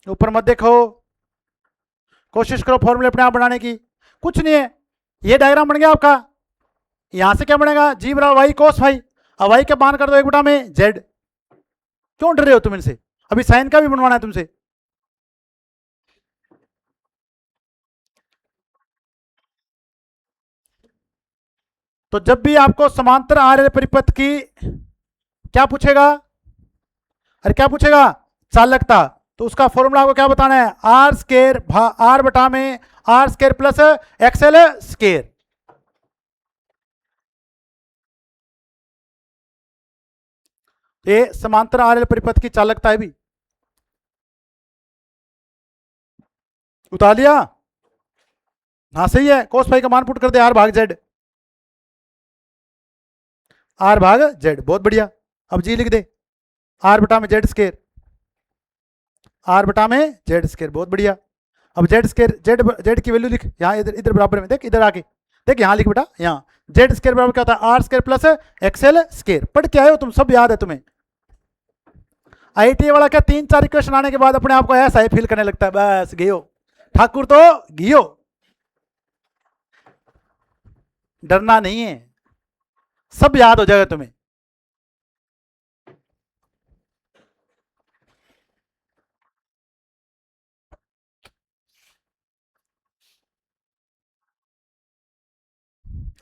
ऊपर मत देखो, कोशिश करो फॉर्मूले अपने आप बनाने की। कुछ नहीं है, ये डायग्राम बन गया आपका। यहां से क्या बनेगा, जी बराबर वाई कोस फाई, अब वाई का मान कर दो 1 में जेड। क्यों डर रहे हो तुम इनसे? अभी साइन का भी बनवाना है तुमसे। तो जब भी आपको समांतर आर परिपथ की क्या पूछेगा, अरे क्या पूछेगा, चालकता, तो उसका फॉर्मूला आपको क्या बताना है, आर स्केर आर बटा में R square plus XL square. ये समांतर आर परिपथ की चालकता है भी। उतार लिया? हाँ सही है, कोस फाई का मान पुट कर दे आर भाग जेड, आर भाग जेड, बहुत बढ़िया। अब जी लिख दे, आर बटा में जेड स्केर, आर बटा में जेड स्केर, बहुत बढ़िया। अब जेड स्केर, जेड जेड की वैल्यू लिख यहाँ, इधर इधर बराबर में देख, इधर आके देख, यहाँ लिख बेटा, यहाँ जेड स्केर बराबर क्या होता है, R square plus XL square. पढ़ के आए हो तुम, सब याद है तुम्हें। आईटी वाला क्या 3-4 इक्वेशन आने के बाद अपने आप को ऐसा ही फील करने लगता है, बस गियो ठाकुर तो गियो। डरना नहीं है, सब याद हो जाएगा तुम्हें।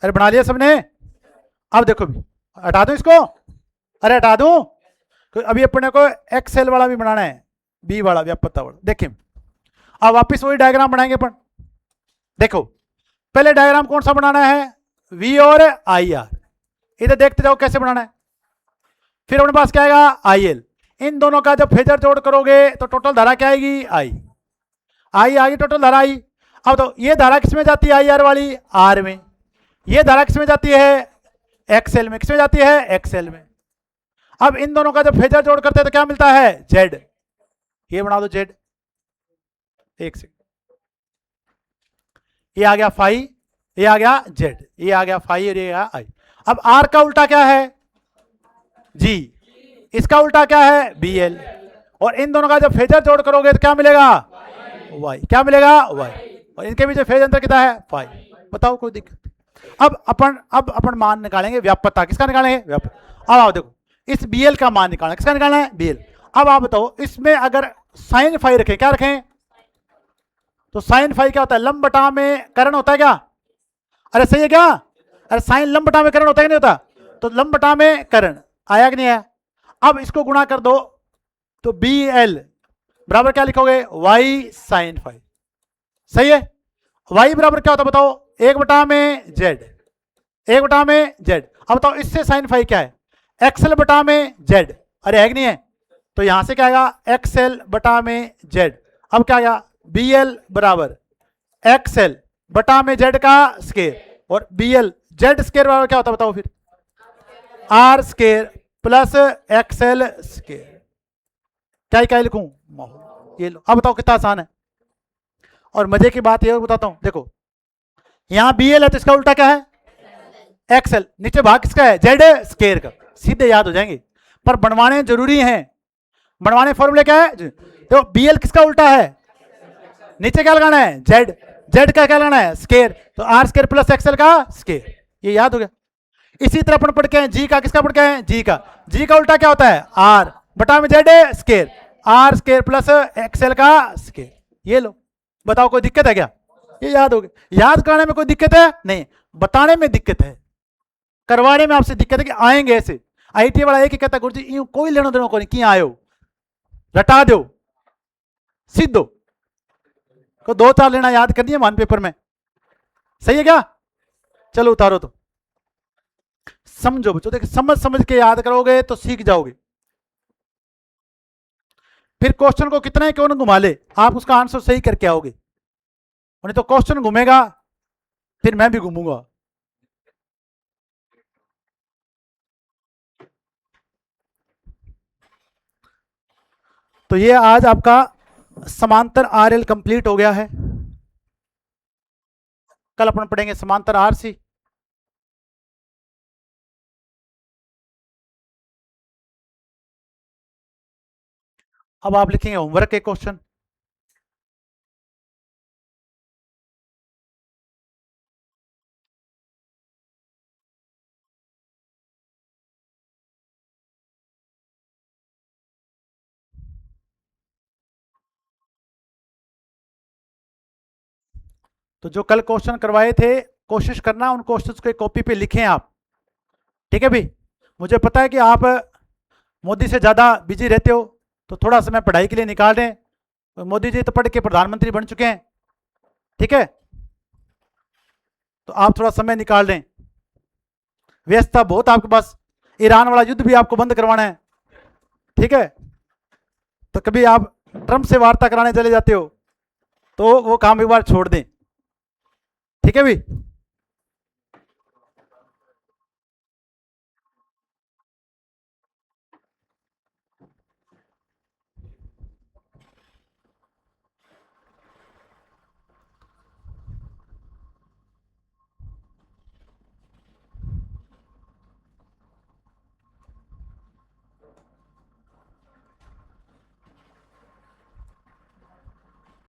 अरे बना लिया सबने? अब देखो भी, हटा दो इसको, अरे हटा दो, अभी अपने को एक्सएल वाला भी बनाना है, बी वाला भी, पता वाला। देखिए अब वापिस वही डायग्राम बनाएंगे अपन। देखो पहले डायग्राम कौन सा बनाना है, वी और आई आर, इधर देखते जाओ कैसे बनाना है। फिर अपने पास क्या आएगा, आई एल, इन दोनों का जब फेजर जोड़ करोगे तो टोटल धारा क्या आएगी, आई, आई आएगी टोटल धारा आई। अब तो ये धारा किसमें जाती है, आई आर वाली आर में, ये धारा किसमें जाती है, एक्सएल में, किसमें जाती है, एक्सएल में। अब इन दोनों का जब फेजर जोड़ करते हैं तो क्या मिलता है, जेड, ये बना दो जेड, एक सेकंड, ये आ गया फाई, ये आ गया जेड, ये आ गया फाई और ये आ गया आई। अब आर का उल्टा क्या है, जी, इसका उल्टा क्या है, बी एल, और इन दोनों का जब फेजर जोड़ करोगे तो क्या मिलेगा, वाई, क्या मिलेगा, वाई, और इनके बीच फेज अंतर कितना है, फाइव। बताओ कोई दिक्कत? अब अपन मान निकालेंगे व्यापकता, किसका निकालेंगे, व्यापक। अब आओ देखो, इस बीएल का मान निकालना, किसका निकालना है, बीएल। अब आप बताओ इसमें अगर साइन फाई रखें, क्या रखें, तो साइन फाई क्या होता है, लंब बटा में करण होता है क्या, अरे सही है क्या, अरे साइन लंब बटा में करण होता है कि नहीं होता, तो लंब बटा में कर्ण आया कि नहीं आया। अब इसको गुणा कर दो तो बी एल बराबर क्या लिखोगे, वाई साइन फाइव। सही है। वाई बराबर क्या होता है बताओ, 1 में जेड, 1 में जेड। अब बताओ इससे साइन फाइव क्या है, एक्सएल बटा में जेड। अरे है कि नहीं है, तो यहां से क्या आएगा, एक्सएल बटा में जेड। अब क्या आएगा, बी एल बराबर एक्सएल बटा में जेड का स्केयर, और बी एल जेड स्केयर बराबर क्या होता है बताओ फिर, R square plus XL square. क्या लिखूं, ये लो। अब बताओ कितना आसान है। और मजे की बात ये और बताता हूं, देखो यहां बी एल है तो इसका उल्टा क्या है, एक्सएल, नीचे भाग किसका है, जेड स्केयर का। सीधे याद हो जाएंगे, पर बनवाने जरूरी हैं। बनवाने फॉर्मूले क्या है, तो बी एल किसका उल्टा है, नीचे क्या लगाना है, जेड, जेड का क्या लगाना है, स्केयर, तो आर स्केयर प्लस एक्सएल का स्केयर। ये याद हो गया। इसी तरह अपन पढ़ के हैं जी का, किसका पढ़ के हैं, जी का। जी का उल्टा क्या होता है, आर बटा में Z square, R square plus XL का स्केयर। ये लो, बताओ कोई दिक्कत है क्या, ये याद हो गया। याद कराने में कोई दिक्कत है नहीं, बताने में दिक्कत है, करवाने में आपसे दिक्कत है कि आएंगे ऐसे। आईटी वाला एक ही कहता है गुरु जी यूं कोई लेना देना को नहीं, कि आयो रटा दो सीधो को 2-4 लेना याद करनी है मान पेपर में। सही है क्या, चलो उतारो तो समझो बच्चों, देखिए समझ समझ के याद करोगे तो सीख जाओगे। फिर क्वेश्चन को कितना ही क्यों न घुमा ले, आप उसका आंसर सही करके आओगे, नहीं तो क्वेश्चन घूमेगा फिर मैं भी घूमूंगा। तो ये आज आपका समांतर आरएल कंप्लीट हो गया है। कल अपन पढ़ेंगे समांतर आरसी। अब आप लिखेंगे होमवर्क के क्वेश्चन। तो जो कल क्वेश्चन करवाए थे कोशिश करना उन क्वेश्चंस को कॉपी पे लिखें आप, ठीक है भाई। मुझे पता है कि आप मोदी से ज़्यादा बिजी रहते हो, तो थोड़ा समय पढ़ाई के लिए निकाल दें। तो मोदी जी तो पढ़ के प्रधानमंत्री बन चुके हैं, ठीक है, तो आप थोड़ा समय निकाल दें। व्यस्तता बहुत आपके पास, ईरान वाला युद्ध भी आपको बंद करवाना है, ठीक है। तो कभी आप ट्रंप से वार्ता कराने चले जाते हो तो वो काम एक बार छोड़ दें, ठीक है भाई।